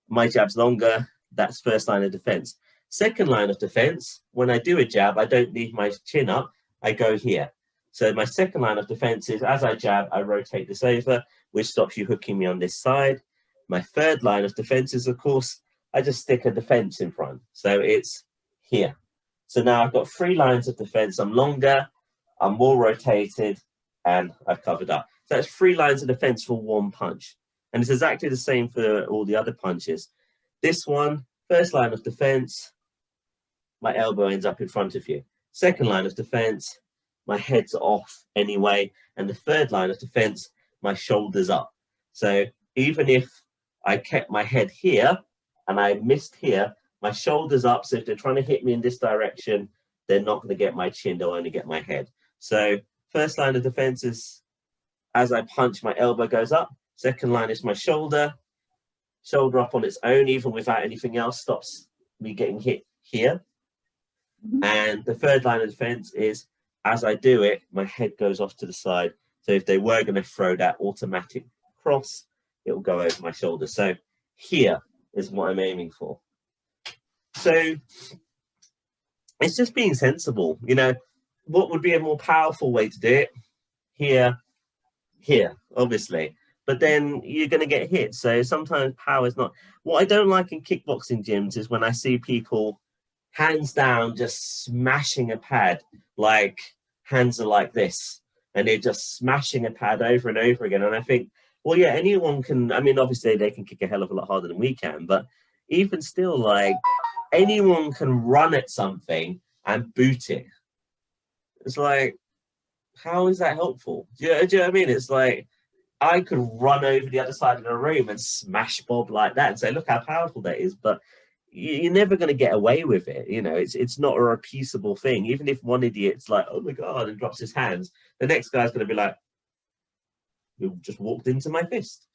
my jab's longer. That's first line of defense. Second line of defense, when I do a jab, I don't leave my chin up. I go here. So my second line of defense is as I jab, I rotate this over, which stops you hooking me on this side. My third line of defense is, of course, I just stick a defense in front. So it's here. So now I've got 3 lines of defense. I'm longer, I'm more rotated, and I've covered up. So that's 3 lines of defense for one punch. And it's exactly the same for all the other punches. This one, first line of defense, my elbow ends up in front of you. Second line of defense, my head's off anyway. And the third line of defense, my shoulder's up. So even if I kept my head here and I missed here, my shoulder's up. So if they're trying to hit me in this direction, they're not going to get my chin, they'll only get my head. So first line of defense is as I punch, my elbow goes up. Second line is my shoulder. Shoulder up on its own, even without anything else, stops me getting hit here. And the third line of defense is as I do it, my head goes off to the side. So if they were going to throw that automatic cross, it will go over my shoulder. So here is what I'm aiming for. So it's just being sensible. You know, what would be a more powerful way to do it? Here, obviously. But then you're going to get hit. So sometimes power is not. What I don't like in kickboxing gyms is when I see people hands down just smashing a pad, like hands are like this, and they're just smashing a pad over and over again. And I think, well, yeah, anyone can. I mean, obviously they can kick a hell of a lot harder than we can, but even still, like, anyone can run at something and boot it. It's like, how is that helpful? Do you know what I mean? It's like, I could run over the other side of the room and smash Bob like that and say, look how powerful that is. But you're never going to get away with it. You know, it's not a repeatable thing. Even if one idiot's like, oh my God, and drops his hands, the next guy's going to be like, you just walked into my fist.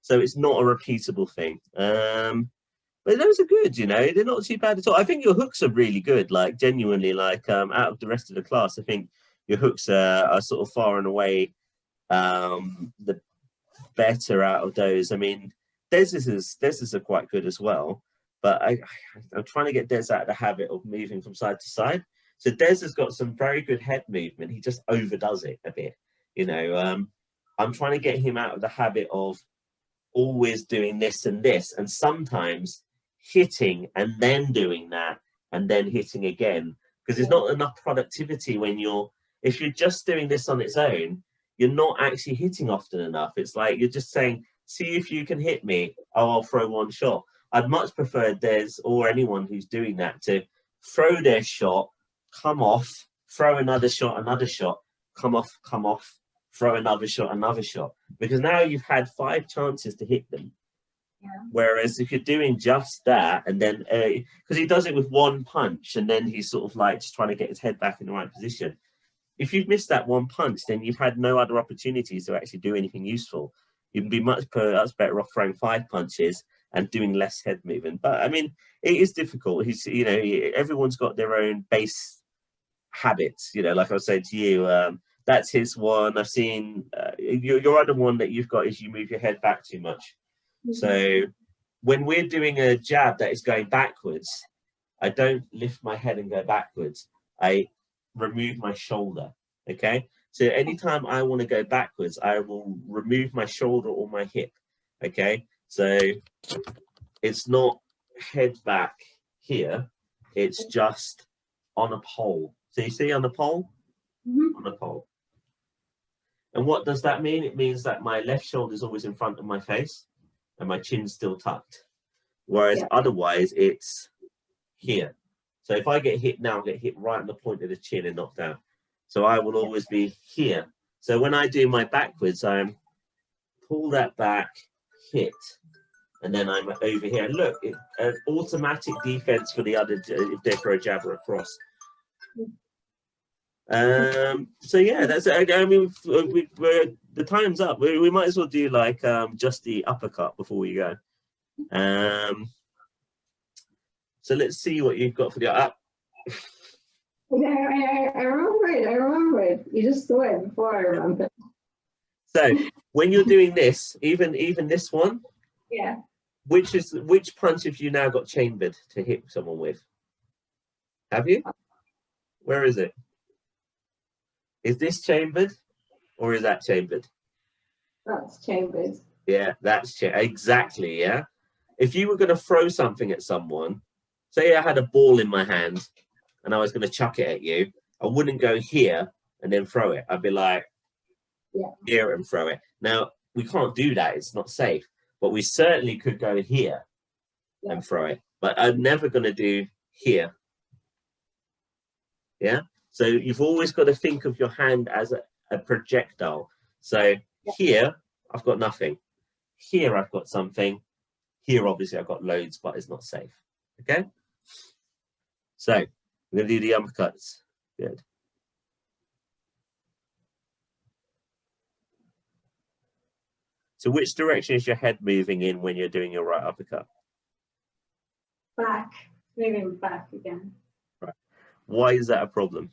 So it's not a repeatable thing. But those are good, you know, they're not too bad at all. I think your hooks are really good, like genuinely, like out of the rest of the class, I think your hooks are sort of far and away the better out of those. I mean, Des's are quite good as well, but I'm trying to get Des out of the habit of moving from side to side. So Des has got some very good head movement. He just overdoes it a bit, you know. I'm trying to get him out of the habit of always doing this and this, and sometimes hitting and then doing that and then hitting again, because there's not enough productivity when if you're just doing this on its own, you're not actually hitting often enough. It's like you're just saying, see if you can hit me. Oh, I'll throw one shot. I'd much prefer Des or anyone who's doing that to throw their shot, come off, throw another shot, come off, throw another shot, because now you've had 5 chances to hit them. Yeah. Whereas if you're doing just that, and then because he does it with one punch, and then he's sort of like just trying to get his head back in the right position. If you've missed that one punch, then you've had no other opportunities to actually do anything useful. You can be much better off throwing 5 punches and doing less head movement. But I mean, it is difficult. You know, everyone's got their own base habits. You know, like I was saying to you, that's his one. I've seen your other one that you've got is you move your head back too much. So when we're doing a jab that is going backwards, I don't lift my head and go backwards. I remove my shoulder. Okay. So anytime I want to go backwards, I will remove my shoulder or my hip. Okay. So it's not head back here. It's just on a pole. So you see on the pole? On a pole. And what does that mean? It means that my left shoulder is always in front of my face and my chin's still tucked. Whereas otherwise it's here. So if I get hit now, I'll get hit right on the point of the chin and knocked out. So I will always be here. So when I do my backwards, I'm pull that back, hit, and then I'm over here. And look, an automatic defense for the other if they throw a jabber across. So yeah, that's. I mean, we're the time's up. We might as well do like just the uppercut before we go. So let's see what you've got for the up. I remember it. You just saw it before I remember. So when you're doing this, even this one, which punch have you now got chambered to hit someone with? Have you? Where is it? Is this chambered or is that chambered? That's chambered. Yeah, that's exactly, yeah. If you were going to throw something at someone, say I had a ball in my hand and I was going to chuck it at you, I wouldn't go here and then throw it. I'd be like, here and throw it. Now, we can't do that. It's not safe. But we certainly could go here and throw it. But I'm never going to do here. Yeah? So you've always got to think of your hand as a projectile. So here, I've got nothing. Here, I've got something. Here, obviously, I've got loads, but it's not safe. Okay? So we're going to do the uppercuts. Good. So which direction is your head moving in when you're doing your right uppercut? Back. Moving back again. Right. Why is that a problem?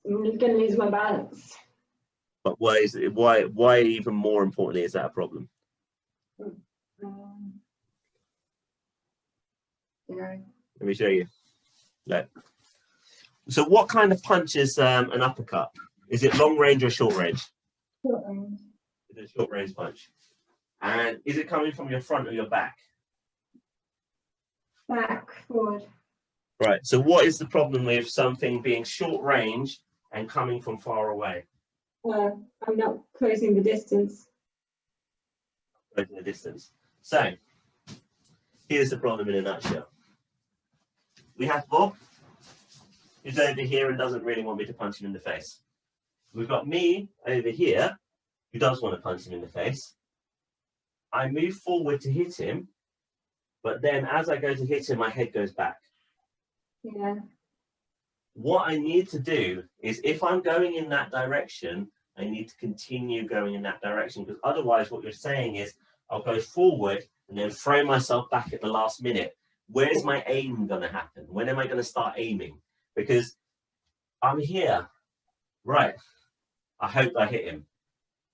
I'm going to lose my balance. But why even more importantly is that a problem? Let me show you. Look. So what kind of punch is an uppercut? Is it long range or short range? Short range. It's a short range punch. And is it coming from your front or your back? Back, forward. Right. So what is the problem with something being short range and coming from far away? I'm not closing the distance. Closing the distance. So here's the problem in a nutshell. We have Bob, who's over here and doesn't really want me to punch him in the face. We've got me over here, who does want to punch him in the face. I move forward to hit him, but then as I go to hit him, my head goes back. Yeah. What I need to do is, if I'm going in that direction, I need to continue going in that direction, because otherwise what you're saying is I'll go forward and then throw myself back at the last minute. Where's my aim going to happen? When am I going to start aiming? Because I'm here. Right. I hope I hit him.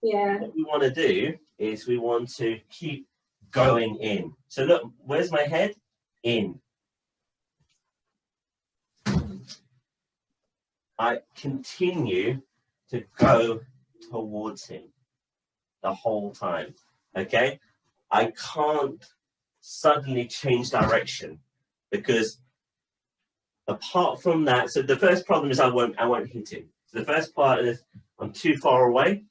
Yeah. What we want to do is we want to keep going in. So look, where's my head? In. I continue to go towards him the whole time. Okay? I can't suddenly change direction, because apart from that, so the first problem is I won't hit him. So the first part is I'm too far away.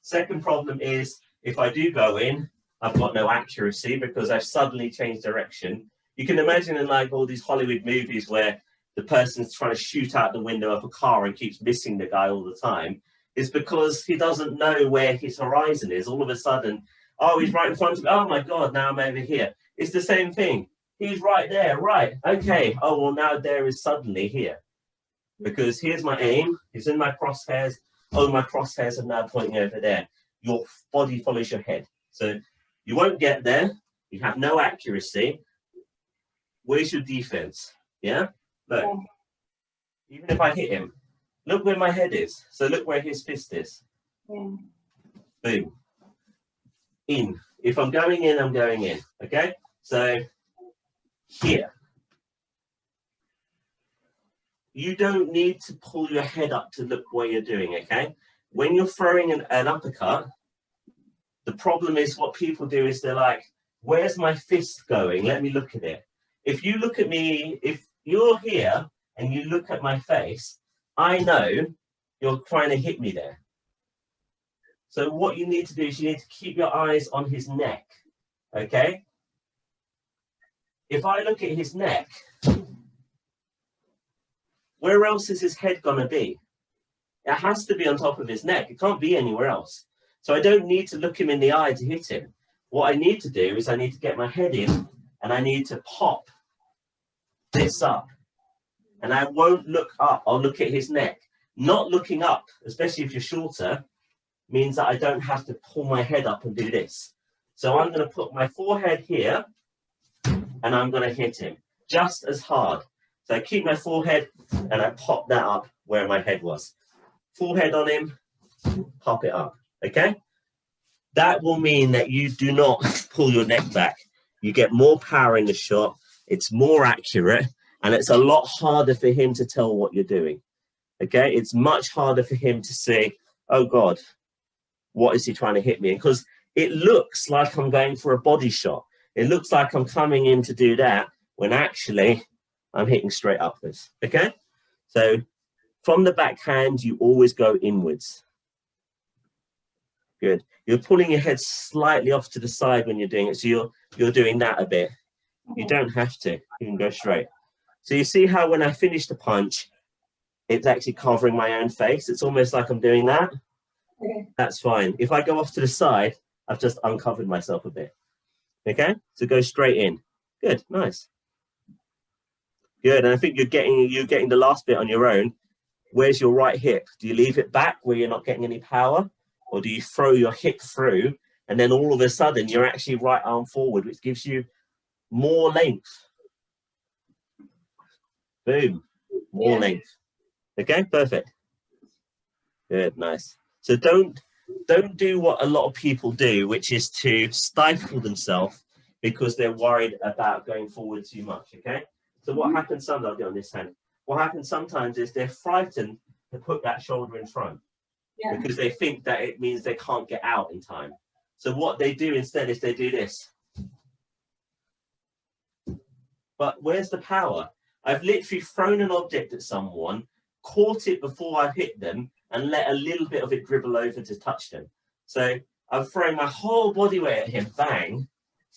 Second problem is if I do go in, I've got no accuracy because I've suddenly changed direction. You can imagine in like all these Hollywood movies where the person's trying to shoot out the window of a car and keeps missing the guy all the time. It's because he doesn't know where his horizon is. All of a sudden, oh, he's right in front of me. Oh my God, now I'm over here. It's the same thing. He's right there, right. Okay, oh, well now there is suddenly here. Because here's my aim, it's in my crosshairs. Oh, my crosshairs are now pointing over there. Your body follows your head. So you won't get there. You have no accuracy. Where's your defense? Yeah? Look, even if I hit him, look where my head is. So look where his fist is. Yeah. Boom. In. If I'm going in, I'm going in. Okay? So here. You don't need to pull your head up to look where you're doing, okay? When you're throwing an uppercut, the problem is what people do is they're like, where's my fist going? Let me look at it. If you look at me, if you're here and you look at my face, I know you're trying to hit me there. So what you need to do is you need to keep your eyes on his neck, okay? If I look at his neck, where else is his head going to be? It has to be on top of his neck. It can't be anywhere else. So I don't need to look him in the eye to hit him. What I need to do is I need to get my head in and I need to pop this up. And I won't look up. I'll look at his neck. Not looking up, especially if you're shorter, means that I don't have to pull my head up and do this. So I'm going to put my forehead here and I'm going to hit him just as hard. So I keep my forehead and I pop that up where my head was. Forehead on him, pop it up, okay? That will mean that you do not pull your neck back. You get more power in the shot, it's more accurate, and it's a lot harder for him to tell what you're doing, okay? It's much harder for him to say, oh God, what is he trying to hit me? Because it looks like I'm going for a body shot. It looks like I'm coming in to do that, when actually I'm hitting straight upwards, okay? So from the backhand, you always go inwards. Good. You're pulling your head slightly off to the side when you're doing it, so you're doing that a bit. You don't have to. You can go straight. So you see how when I finish the punch, it's actually covering my own face. It's almost like I'm doing that. Okay. That's fine. If I go off to the side, I've just uncovered myself a bit. Okay? So go straight in. Good. Nice. Good. And I think you're getting the last bit on your own. Where's your right hip? Do you leave it back where you're not getting any power? Or do you throw your hip through and then all of a sudden you're actually right arm forward, which gives you more length? Boom. More length. Okay, perfect. Good, nice. So don't do what a lot of people do, which is to stifle themselves because they're worried about going forward too much, okay? So what happens sometimes, I'll do on this hand. What happens sometimes is they're frightened to put that shoulder in front because they think that it means they can't get out in time. So what they do instead is they do this. But where's the power? I've literally thrown an object at someone, caught it before I've hit them, and let a little bit of it dribble over to touch them. So I'm throwing my whole body weight at him, bang.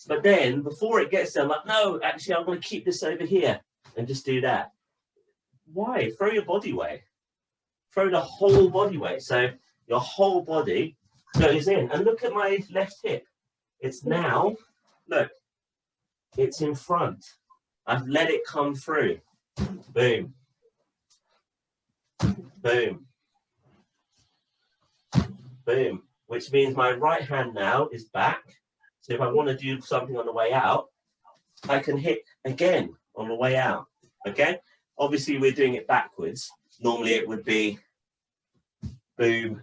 But then before it gets there, I'm like, no, actually, I'm going to keep this over here and just do that. Why? Throw your body weight. Throw the whole body weight. So your whole body goes in. And look at my left hip. It's now, look, it's in front. I've let it come through. Boom. Boom. Boom. Which means my right hand now is back. So if I want to do something on the way out, I can hit again on the way out. Okay? Obviously, we're doing it backwards. Normally, it would be boom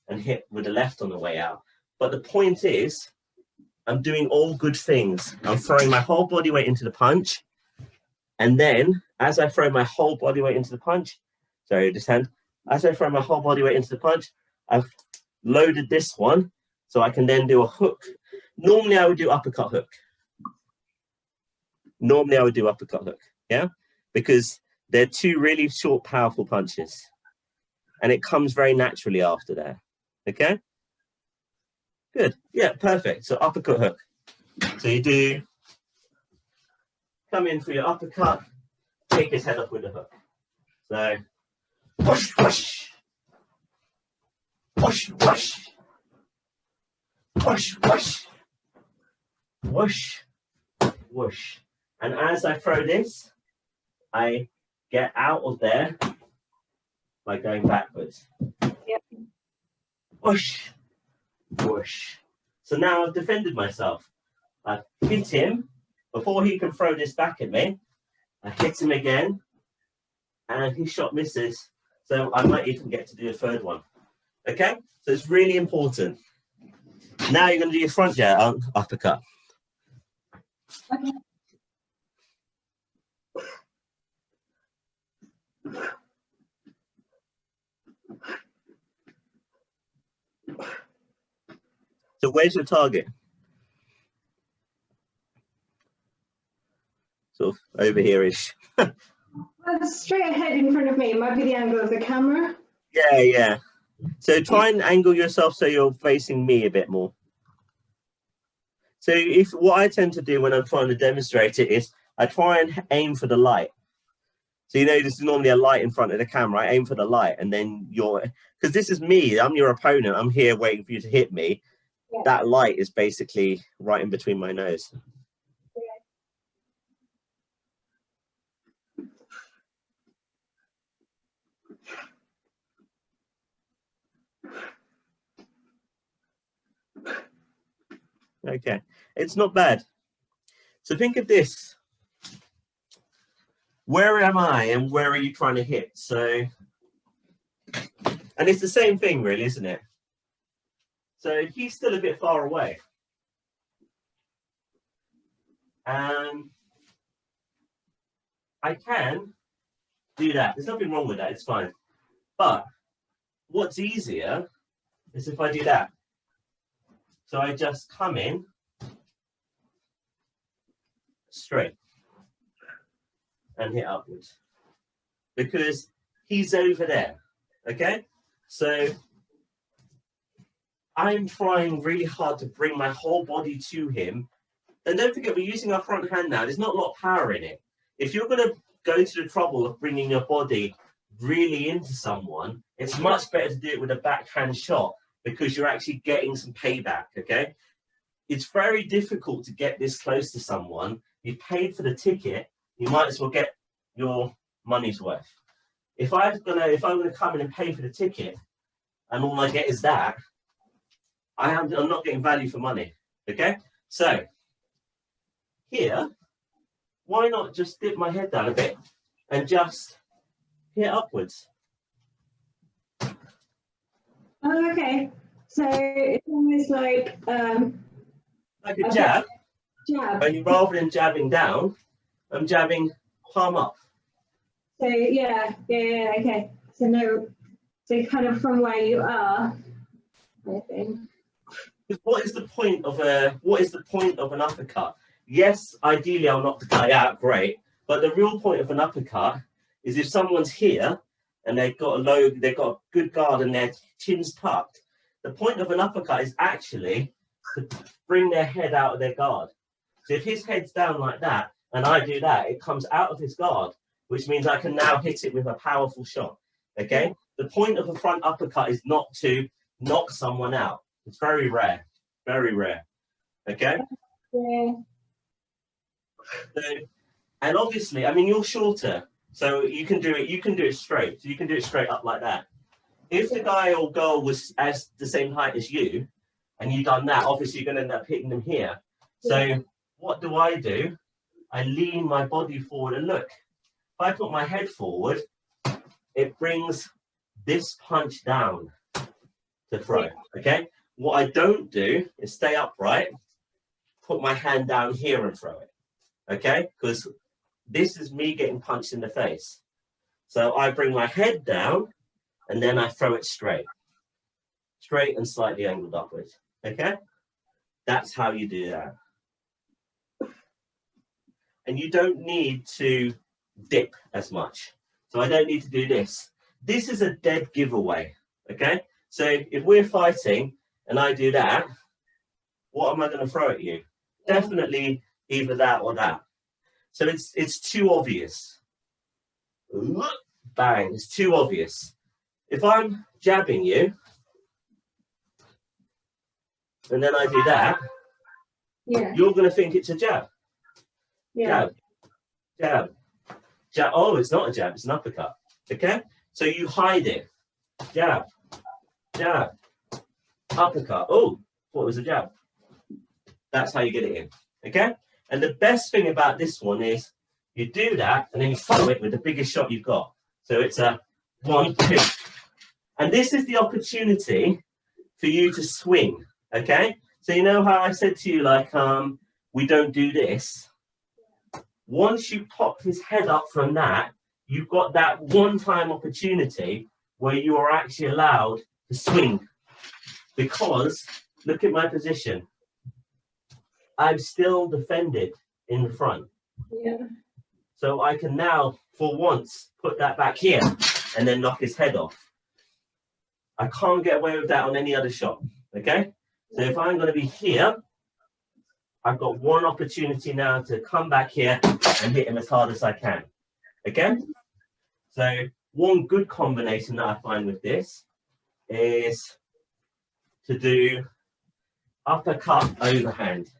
and hit with the left on the way out. But the point is, I'm doing all good things. I'm throwing my whole body weight into the punch. And then, as I throw my whole body weight into the punch, sorry, this hand, as I throw my whole body weight into the punch, I've loaded this one so I can then do a hook. Normally, I would do uppercut hook. Normally, I would do uppercut hook, yeah? Because they're two really short, powerful punches. And it comes very naturally after that, okay? Good, yeah, perfect. So uppercut hook. So you do, come in for your uppercut, take his head up with the hook. So, whoosh, whoosh. Whoosh, whoosh. Whoosh, whoosh. Whoosh, whoosh. And as I throw this, I get out of there by going backwards. Yep. Whoosh, whoosh. So now I've defended myself. I've hit him before he can throw this back at me. I hit him again, and his shot misses. So I might even get to do a third one. Okay? So it's really important. Now you're going to do your front jab uppercut. Okay. So where's your target? Sort of over here-ish. Well, straight ahead in front of me. It might be the angle of the camera. Yeah, yeah. So try and angle yourself so you're facing me a bit more. So if what I tend to do when I'm trying to demonstrate it is I try and aim for the light. So you know this is normally a light in front of the camera. I aim for the light, and then you're, because this is me. I'm your opponent. I'm here waiting for you to hit me. Yeah. That light is basically right in between my nose. Okay, it's not bad. So think of this. Where am I and where are you trying to hit? So, and it's the same thing really, isn't it? So he's still a bit far away. I can do that. There's nothing wrong with that, it's fine. But what's easier is if I do that. So I just come in straight and hit upwards because he's over there, okay? So I'm trying really hard to bring my whole body to him. And don't forget, we're using our front hand now. There's not a lot of power in it. If you're going to go to the trouble of bringing your body really into someone, it's much better to do it with a backhand shot because you're actually getting some payback, okay? It's very difficult to get this close to someone. You paid for the ticket, you might as well get your money's worth. If I'm gonna come in and pay for the ticket and all I get is that, I'm not getting value for money, okay? So here, why not just dip my head down a bit and just hit upwards? Oh, okay. So it's almost like a jab. Jab. Only rather than jabbing down, I'm jabbing palm up. So yeah, okay. So no, so kind of from where you are, I think. What is the point of an uppercut? Yes, ideally I'll knock the guy out, great. But the real point of an uppercut is if someone's here and they've got a good guard and their chin's tucked. The point of an uppercut is actually to bring their head out of their guard. So if his head's down like that and I do that, it comes out of his guard, which means I can now hit it with a powerful shot. Okay? The point of a front uppercut is not to knock someone out. It's very rare, very rare. Okay. Yeah. So, and obviously, I mean, you're shorter, so you can do it. You can do it straight. So you can do it straight up like that. If the guy or girl was as the same height as you, and you done that, obviously you're going to end up hitting them here. So what do? I lean my body forward, and look. If I put my head forward, it brings this punch down to throw. Okay. What I don't do is stay upright, put my hand down here and throw it. Okay, because this is me getting punched in the face. So I bring my head down and then I throw it straight and slightly angled upwards. Okay, that's how you do that. And you don't need to dip as much. So I don't need to do this. This is a dead giveaway. Okay, so if we're fighting and I do that, what am I going to throw at you? Definitely either that or that. So it's too obvious. Bang, it's too obvious. If I'm jabbing you, and then I do that, you're going to think it's a jab. Jab, jab, jab. Oh, it's not a jab, it's an uppercut. Okay? So you hide it. Jab, jab, uppercut. Oh, what was a jab? That's how you get it in. Okay? And the best thing about this one is you do that and then you follow it with the biggest shot you've got. So it's a 1, 2. And this is the opportunity for you to swing. Okay? So you know how I said to you, like, we don't do this. Once you pop his head up from that, you've got that one-time opportunity where you are actually allowed to swing. Because look at my position. I'm still defended in the front. Yeah. So I can now, for once, put that back here and then knock his head off. I can't get away with that on any other shot. Okay? So if I'm going to be here, I've got one opportunity now to come back here and hit him as hard as I can. Okay? So one good combination that I find with this is to do uppercut overhand.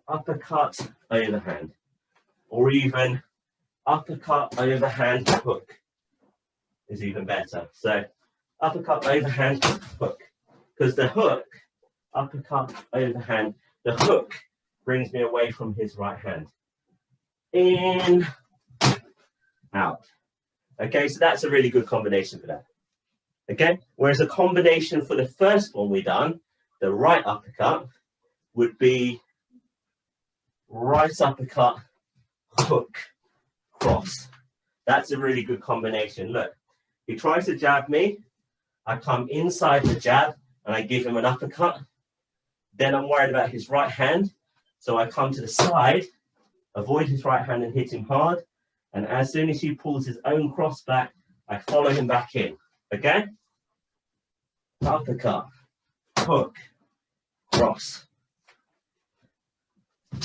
Uppercut overhand, or even uppercut overhand hook is even better. So uppercut overhand hook, because the hook, uppercut overhand, the hook brings me away from his right hand. In, out. Okay, so that's a really good combination for that. Okay, whereas a combination for the first one we done, the right uppercut, would be right uppercut, hook, cross. That's a really good combination. Look, he tries to jab me. I come inside the jab and I give him an uppercut. Then I'm worried about his right hand. So I come to the side, avoid his right hand and hit him hard. And as soon as he pulls his own cross back, I follow him back in. Okay? Uppercut, hook, cross.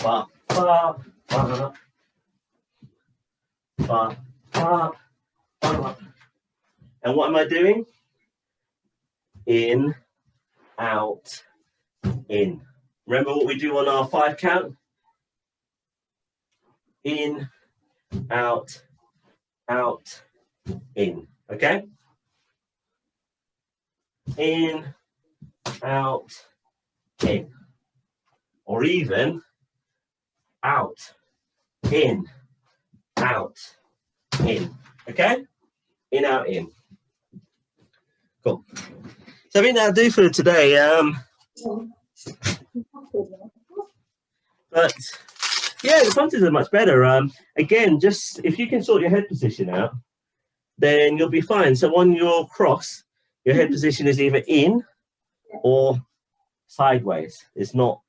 Ba, ba, ba, ba, ba, ba. And what am I doing? In, out, in. Remember what we do on our 5 count? In, out, in. Okay? In, out, in. Or even out, in, out, in. Okay? In, out, in. Cool. So I think that'll do for today. But yeah, the punches are much better. Again, just if you can sort your head position out, then you'll be fine. So on your cross, your head position is either in or sideways. It's not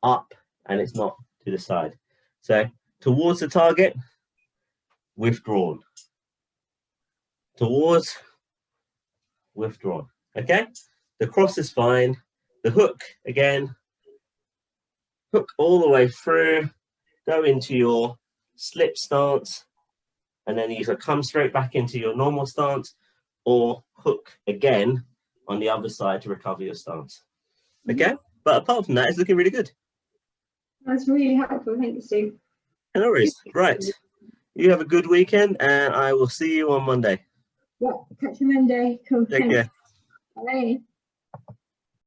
up and it's not to the side. So towards the target, withdrawn. Towards, withdrawn. Okay? The cross is fine. The hook, again, hook all the way through, go into your slip stance, and then either come straight back into your normal stance or hook again on the other side to recover your stance. Okay, but apart from that, it's looking really good. That's really helpful. Thank you, Sue. No worries. Right. You have a good weekend, and I will see you on Monday. Yeah, catch you Monday. Cool. Take care. Bye.